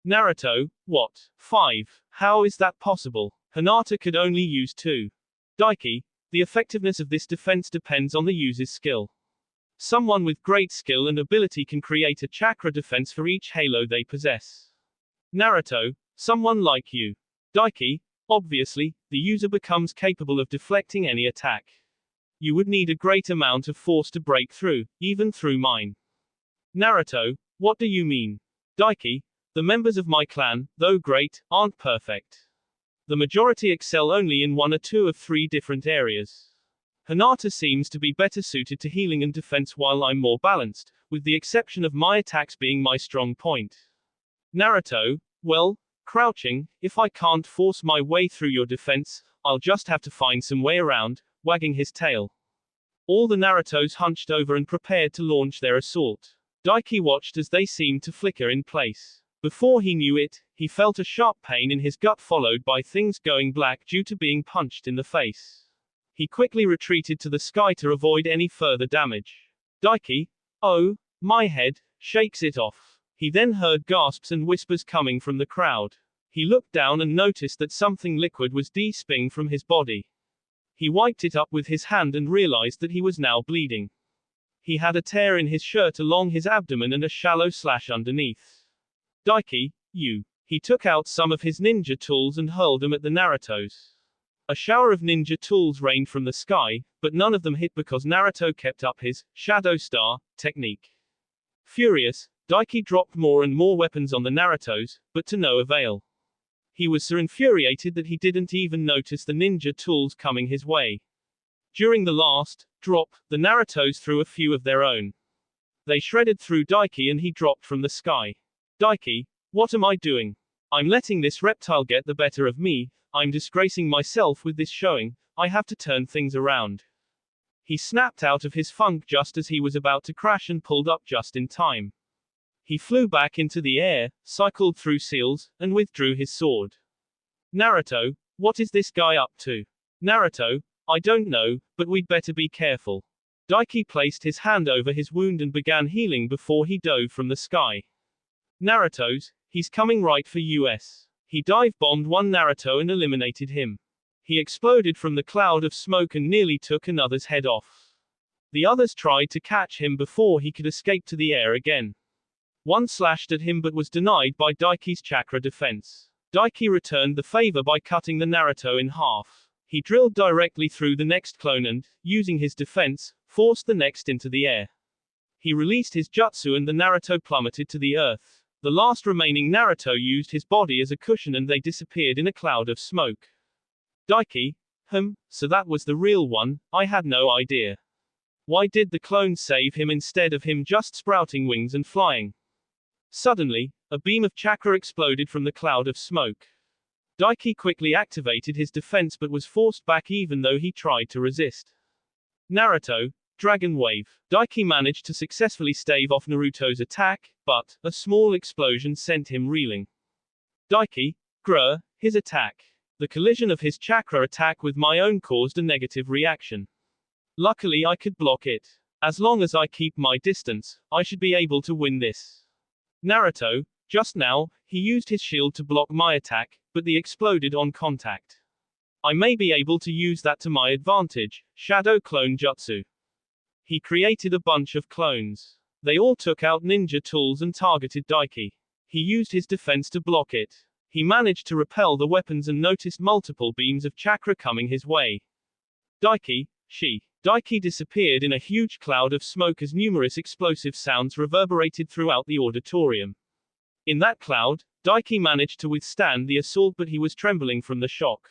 Naruto, what? 5. How is that possible? Hinata could only use 2. Daiki, the effectiveness of this defense depends on the user's skill. Someone with great skill and ability can create a chakra defense for each halo they possess. Naruto, someone like you. Daiki, obviously, the user becomes capable of deflecting any attack. You would need a great amount of force to break through, even through mine. Naruto, what do you mean? Daiki, the members of my clan, though great, aren't perfect. The majority excel only in 1 or 2 of 3 different areas. Hinata seems to be better suited to healing and defense while I'm more balanced, with the exception of my attacks being my strong point. Naruto, well, crouching, if I can't force my way through your defense, I'll just have to find some way around, wagging his tail. All the Narutos hunched over and prepared to launch their assault. Daiki watched as they seemed to flicker in place. Before he knew it, he felt a sharp pain in his gut followed by things going black due to being punched in the face. He quickly retreated to the sky to avoid any further damage. Daiki, oh, my head, shakes it off. He then heard gasps and whispers coming from the crowd. He looked down and noticed that something liquid was de-sping from his body. He wiped it up with his hand and realized that he was now bleeding. He had a tear in his shirt along his abdomen and a shallow slash underneath. Daiki, you. He took out some of his ninja tools and hurled them at the Narutos. A shower of ninja tools rained from the sky, but none of them hit because Naruto kept up his Shadow Star technique. Furious, Daiki dropped more and more weapons on the Narutos, but to no avail. He was so infuriated that he didn't even notice the ninja tools coming his way. During the last drop, the Narutos threw a few of their own. They shredded through Daiki and he dropped from the sky. Daiki, what am I doing? I'm letting this reptile get the better of me, I'm disgracing myself with this showing, I have to turn things around. He snapped out of his funk just as he was about to crash and pulled up just in time. He flew back into the air, cycled through seals, and withdrew his sword. Naruto, what is this guy up to? Naruto, I don't know, but we'd better be careful. Daiki placed his hand over his wound and began healing before he dove from the sky. Naruto's, he's coming right for us. He dive-bombed one Naruto and eliminated him. He exploded from the cloud of smoke and nearly took another's head off. The others tried to catch him before he could escape to the air again. One slashed at him but was denied by Daiki's chakra defense. Daiki returned the favor by cutting the Naruto in half. He drilled directly through the next clone and, using his defense, forced the next into the air. He released his jutsu and the Naruto plummeted to the earth. The last remaining Naruto used his body as a cushion and they disappeared in a cloud of smoke. Daiki, so that was the real one, I had no idea. Why did the clone save him instead of him just sprouting wings and flying? Suddenly, a beam of chakra exploded from the cloud of smoke. Daiki quickly activated his defense but was forced back even though he tried to resist. Naruto, Dragon Wave. Daiki managed to successfully stave off Naruto's attack, but a small explosion sent him reeling. Daiki, his attack. The collision of his chakra attack with my own caused a negative reaction. Luckily I could block it. As long as I keep my distance, I should be able to win this. Naruto, just now, he used his shield to block my attack, but the exploded on contact. I may be able to use that to my advantage, Shadow Clone Jutsu. He created a bunch of clones. They all took out ninja tools and targeted Daiki. He used his defense to block it. He managed to repel the weapons and noticed multiple beams of chakra coming his way. Daiki disappeared in a huge cloud of smoke as numerous explosive sounds reverberated throughout the auditorium. In that cloud, Daiki managed to withstand the assault but he was trembling from the shock.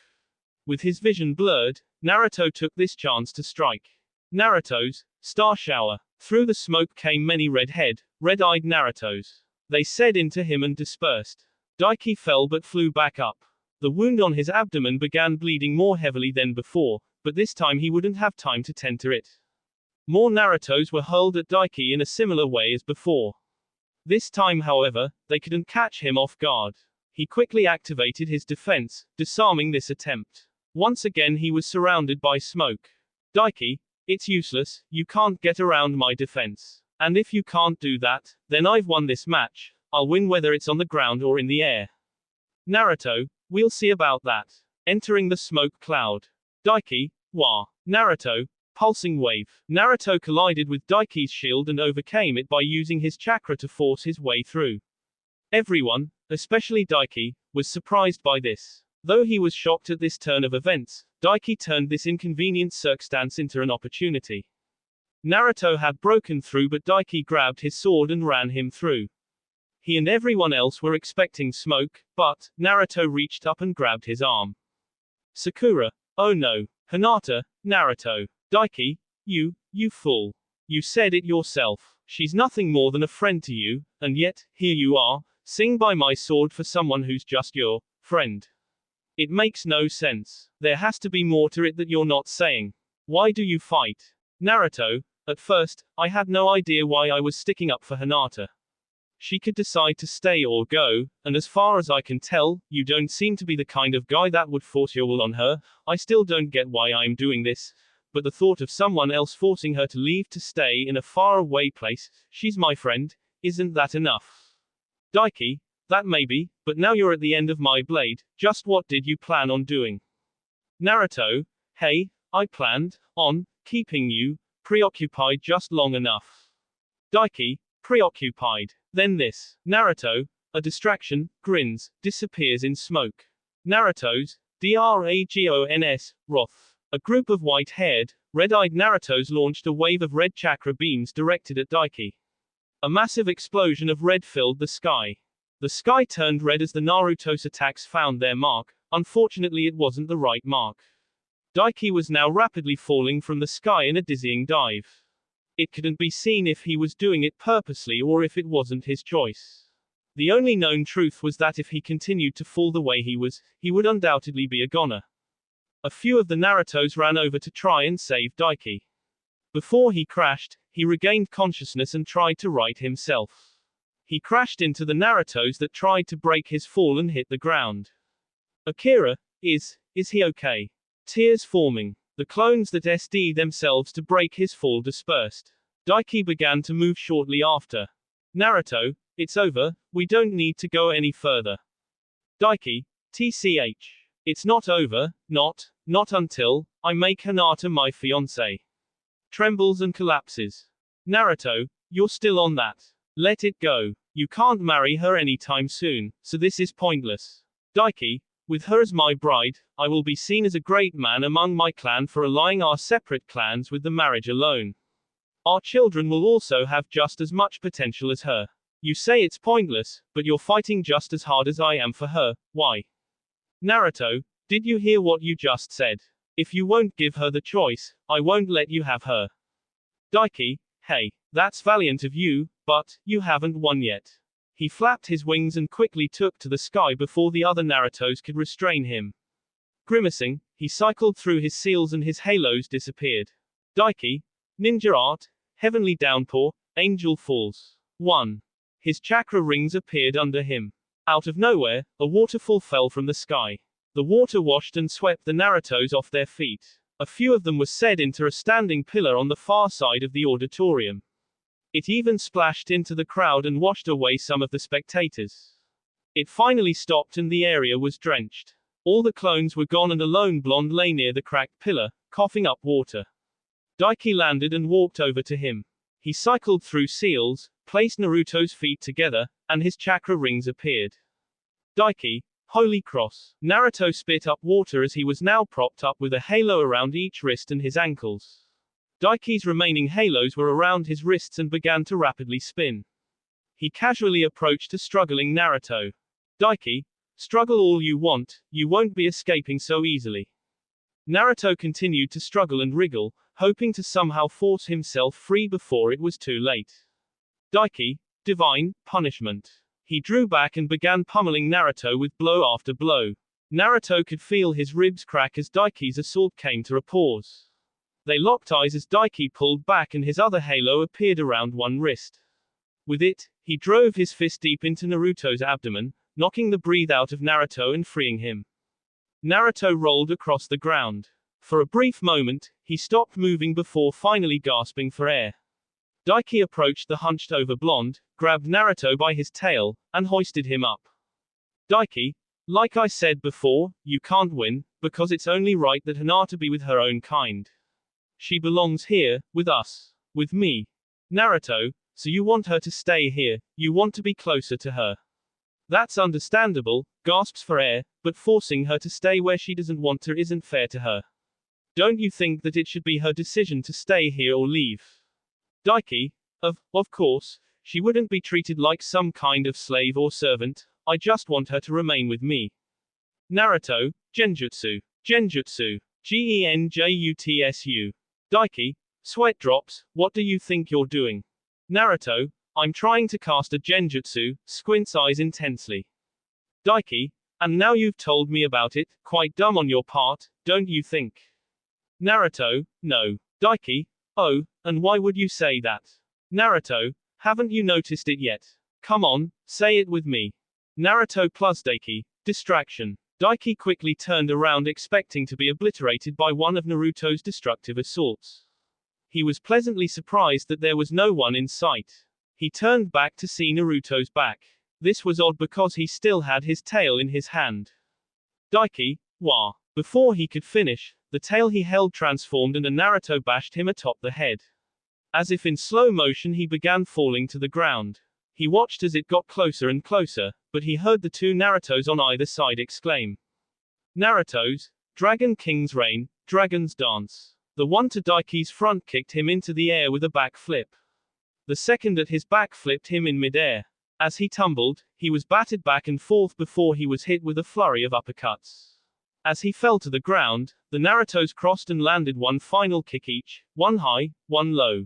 With his vision blurred, Naruto took this chance to strike. Naruto's Star Shower. Through the smoke came many red-eyed Narutos. They said into him and dispersed. Daiki fell but flew back up. The wound on his abdomen began bleeding more heavily than before, but this time he wouldn't have time to tend to it. More Narutos were hurled at Daiki in a similar way as before. This time, however, they couldn't catch him off guard. He quickly activated his defense, disarming this attempt. Once again he was surrounded by smoke. Daiki, it's useless, you can't get around my defense. And if you can't do that, then I've won this match. I'll win whether it's on the ground or in the air. Naruto, we'll see about that. Entering the smoke cloud. Daiki, Naruto, pulsing wave. Naruto collided with Daiki's shield and overcame it by using his chakra to force his way through. Everyone, especially Daiki, was surprised by this. Though he was shocked at this turn of events, Daiki turned this inconvenient circumstance into an opportunity. Naruto had broken through but Daiki grabbed his sword and ran him through. He and everyone else were expecting smoke, but Naruto reached up and grabbed his arm. Sakura. Oh no. Hinata. Naruto. Daiki. You fool. You said it yourself. She's nothing more than a friend to you, and yet, here you are, sing by my sword for someone who's just your friend. It makes no sense. There has to be more to it that you're not saying. Why do you fight? Naruto. At first, I had no idea why I was sticking up for Hinata. She could decide to stay or go, and as far as I can tell, you don't seem to be the kind of guy that would force your will on her. I still don't get why I'm doing this, but the thought of someone else forcing her to leave to stay in a faraway place, she's my friend, isn't that enough? Daiki, that may be, but now you're at the end of my blade, just what did you plan on doing? Naruto, hey, I planned on keeping you preoccupied just long enough. Daiki, preoccupied. Then this. Naruto, a distraction, grins, disappears in smoke. Naruto's, Dragons, wrath. A group of white-haired, red-eyed Narutos launched a wave of red chakra beams directed at Daiki. A massive explosion of red filled the sky. The sky turned red as the Naruto's attacks found their mark. Unfortunately, it wasn't the right mark. Daiki was now rapidly falling from the sky in a dizzying dive. It couldn't be seen if he was doing it purposely or if it wasn't his choice. The only known truth was that if he continued to fall the way he was, he would undoubtedly be a goner. A few of the Narutos ran over to try and save Daiki. Before he crashed, he regained consciousness and tried to right himself. He crashed into the Narutos that tried to break his fall and hit the ground. Akira, is he okay? Tears forming. The clones that SD themselves to break his fall dispersed. Daiki began to move shortly after. Naruto, it's over, we don't need to go any further. Daiki, TCH. It's not over, not until I make Hinata my fiancé. Trembles and collapses. Naruto, you're still on that. Let it go. You can't marry her anytime soon, so this is pointless. Daiki, with her as my bride, I will be seen as a great man among my clan for allying our separate clans with the marriage alone. Our children will also have just as much potential as her. You say it's pointless, but you're fighting just as hard as I am for her, why? Naruto, did you hear what you just said? If you won't give her the choice, I won't let you have her. Daiki, hey, that's valiant of you, but you haven't won yet. He flapped his wings and quickly took to the sky before the other Narutos could restrain him. Grimacing, he cycled through his seals and his halos disappeared. Daiki, ninja art, heavenly downpour, angel falls. 1. His chakra rings appeared under him. Out of nowhere, a waterfall fell from the sky. The water washed and swept the Narutos off their feet. A few of them were set into a standing pillar on the far side of the auditorium. It even splashed into the crowd and washed away some of the spectators. It finally stopped and the area was drenched. All the clones were gone and a lone blonde lay near the cracked pillar, coughing up water. Daiki landed and walked over to him. He cycled through seals, placed Naruto's feet together, and his chakra rings appeared. Daiki, holy cross. Naruto spit up water as he was now propped up with a halo around each wrist and his ankles. Daiki's remaining halos were around his wrists and began to rapidly spin. He casually approached a struggling Naruto. Daiki, struggle all you want, you won't be escaping so easily. Naruto continued to struggle and wriggle, hoping to somehow force himself free before it was too late. Daiki, divine punishment. He drew back and began pummeling Naruto with blow after blow. Naruto could feel his ribs crack as Daiki's assault came to a pause. They locked eyes as Daiki pulled back and his other halo appeared around one wrist. With it, he drove his fist deep into Naruto's abdomen, knocking the breath out of Naruto and freeing him. Naruto rolled across the ground. For a brief moment, he stopped moving before finally gasping for air. Daiki approached the hunched-over blonde, grabbed Naruto by his tail, and hoisted him up. Daiki, like I said before, you can't win, because it's only right that Hinata be with her own kind. She belongs here, with us. With me. Naruto, so you want her to stay here, you want to be closer to her. That's understandable, gasps for air, but forcing her to stay where she doesn't want to isn't fair to her. Don't you think that it should be her decision to stay here or leave? Daiki, of course, she wouldn't be treated like some kind of slave or servant, I just want her to remain with me. Naruto, genjutsu. Genjutsu. Genjutsu. Daiki. Sweat drops, what do you think you're doing? Naruto. I'm trying to cast a genjutsu, squints eyes intensely. Daiki. And now you've told me about it, quite dumb on your part, don't you think? Naruto. No. Daiki. Oh, and why would you say that? Naruto. Haven't you noticed it yet? Come on, say it with me. Naruto plus Daiki. Distraction. Daiki quickly turned around expecting to be obliterated by one of Naruto's destructive assaults. He was pleasantly surprised that there was no one in sight. He turned back to see Naruto's back. This was odd because he still had his tail in his hand. Daiki. Wah. Before he could finish, the tail he held transformed and a Naruto bashed him atop the head. As if in slow motion he began falling to the ground. He watched as it got closer and closer, but he heard the two Narutos on either side exclaim. Naruto's Dragon King's Reign, Dragon's Dance. The one to Daiki's front kicked him into the air with a back flip. The second at his back flipped him in midair. As he tumbled, he was batted back and forth before he was hit with a flurry of uppercuts. As he fell to the ground, the Narutos crossed and landed one final kick each, one high, one low.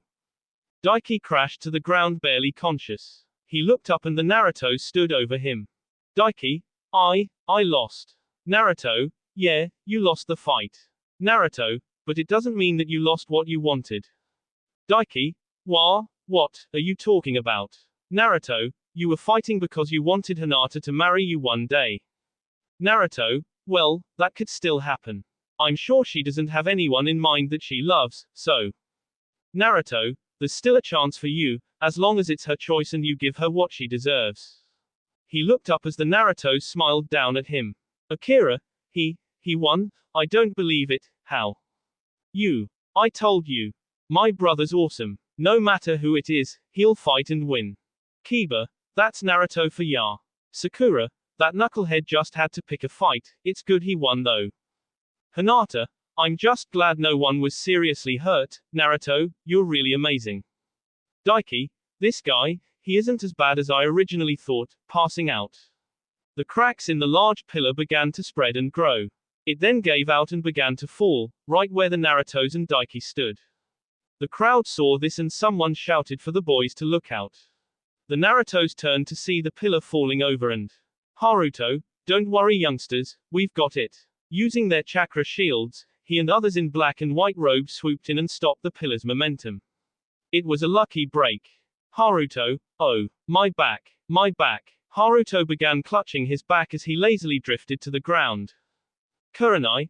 Daiki crashed to the ground barely conscious. He looked up and the Naruto stood over him. Daiki. I lost. Naruto. Yeah, you lost the fight. Naruto. But it doesn't mean that you lost what you wanted. Daiki. What are you talking about? Naruto. You were fighting because you wanted Hinata to marry you one day. Naruto. Well, that could still happen. I'm sure she doesn't have anyone in mind that she loves, so. Naruto. There's still a chance for you, as long as it's her choice and you give her what she deserves. He looked up as the Naruto smiled down at him. Akira. He won? I don't believe it, how? I told you. My brother's awesome. No matter who it is, he'll fight and win. Kiba. That's Naruto for ya. Sakura. That knucklehead just had to pick a fight, it's good he won though. Hinata. I'm just glad no one was seriously hurt. Naruto, you're really amazing. Daiki. This guy, he isn't as bad as I originally thought, passing out. The cracks in the large pillar began to spread and grow. It then gave out and began to fall, right where the Narutos and Daiki stood. The crowd saw this and someone shouted for the boys to look out. The Narutos turned to see the pillar falling over and Haruto, don't worry youngsters, we've got it. Using their chakra shields, he and others in black and white robes swooped in and stopped the pillar's momentum. It was a lucky break. Haruto, oh, my back, my back. Haruto began clutching his back as he lazily drifted to the ground. Kurenai,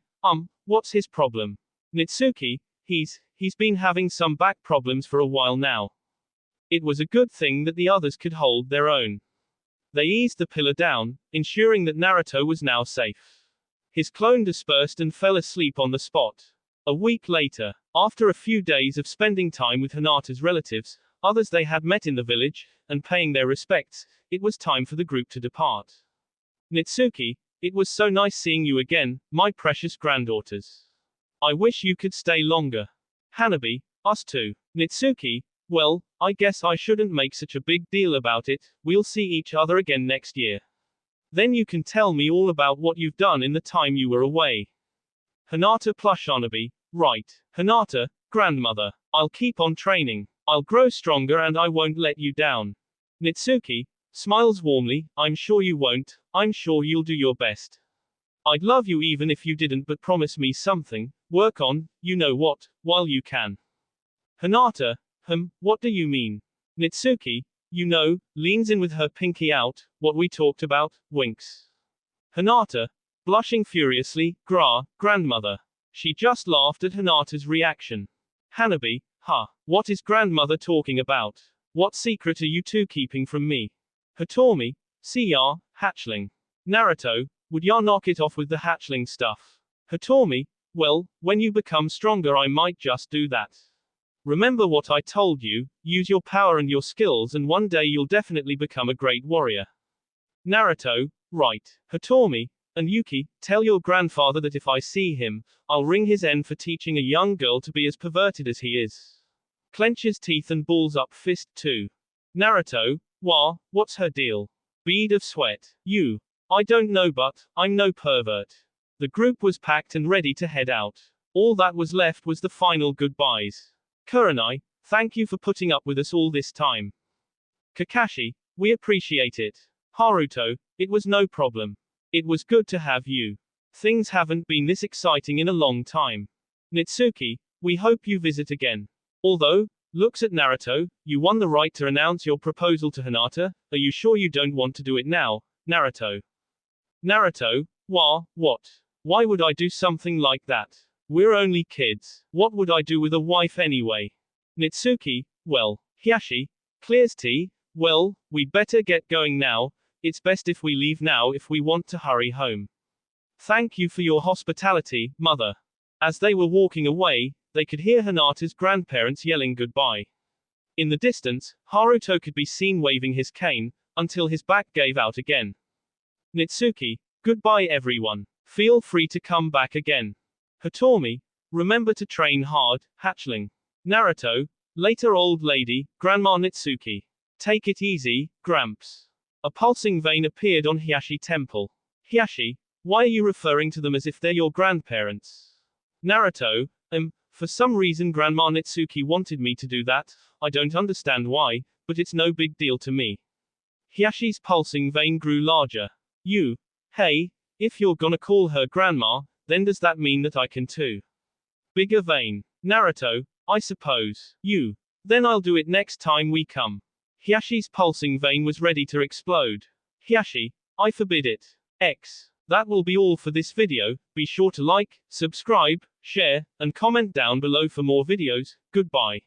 what's his problem? Nitsuki, he's been having some back problems for a while now. It was a good thing that the others could hold their own. They eased the pillar down, ensuring that Naruto was now safe. His clone dispersed and fell asleep on the spot. A week later, after a few days of spending time with Hinata's relatives, others they had met in the village, and paying their respects, it was time for the group to depart. Nitsuki, it was so nice seeing you again, my precious granddaughters. I wish you could stay longer. Hanabi, us too. Nitsuki, well, I guess I shouldn't make such a big deal about it, we'll see each other again next year. Then you can tell me all about what you've done in the time you were away. Hinata plus Hanabi, right. Hinata, grandmother, I'll keep on training. I'll grow stronger and I won't let you down. Nitsuki, smiles warmly, I'm sure you won't, I'm sure you'll do your best. I'd love you even if you didn't, but promise me something, work on, you know what, while you can. Hinata, what do you mean? Nitsuki, you know, leans in with her pinky out, what we talked about, winks. Hinata, blushing furiously, grandmother. She just laughed at Hinata's reaction. Hanabi, what is grandmother talking about? What secret are you two keeping from me? Hitomi, see ya, hatchling. Naruto, would ya knock it off with the hatchling stuff? Hitomi, well, when you become stronger I might just do that. Remember what I told you, use your power and your skills and one day you'll definitely become a great warrior. Naruto, right. Hitomi, and Yuki, tell your grandfather that if I see him, I'll wring his end for teaching a young girl to be as perverted as he is. Clenches teeth and balls up fist too. Naruto, what's her deal? Bead of sweat. I don't know but, I'm no pervert. The group was packed and ready to head out. All that was left was the final goodbyes. Kurenai, thank you for putting up with us all this time. Kakashi, we appreciate it. Haruto, it was no problem. It was good to have you. Things haven't been this exciting in a long time. Nitsuki, we hope you visit again. Although, looks at Naruto, you won the right to announce your proposal to Hinata. Are you sure you don't want to do it now, Naruto? Naruto, what? Why would I do something like that? We're only kids. What would I do with a wife anyway? Nitsuki, well, Hiashi, clears tea. Well, we'd better get going now. It's best if we leave now if we want to hurry home. Thank you for your hospitality, mother. As they were walking away, they could hear Hinata's grandparents yelling goodbye. In the distance, Haruto could be seen waving his cane, until his back gave out again. Nitsuki, goodbye everyone. Feel free to come back again. Hitomi, remember to train hard, hatchling. Naruto, later old lady, Grandma Nitsuki. Take it easy, Gramps. A pulsing vein appeared on Hiashi Temple. Hiashi, why are you referring to them as if they're your grandparents? Naruto, for some reason Grandma Nitsuki wanted me to do that. I don't understand why, but it's no big deal to me. Hiashi's pulsing vein grew larger. Hey, if you're gonna call her grandma, then does that mean that I can too? Bigger vein. Naruto, I suppose. Then I'll do it next time we come. Hiashi's pulsing vein was ready to explode. Hiashi, I forbid it. That will be all for this video. Be sure to like, subscribe, share, and comment down below for more videos. Goodbye.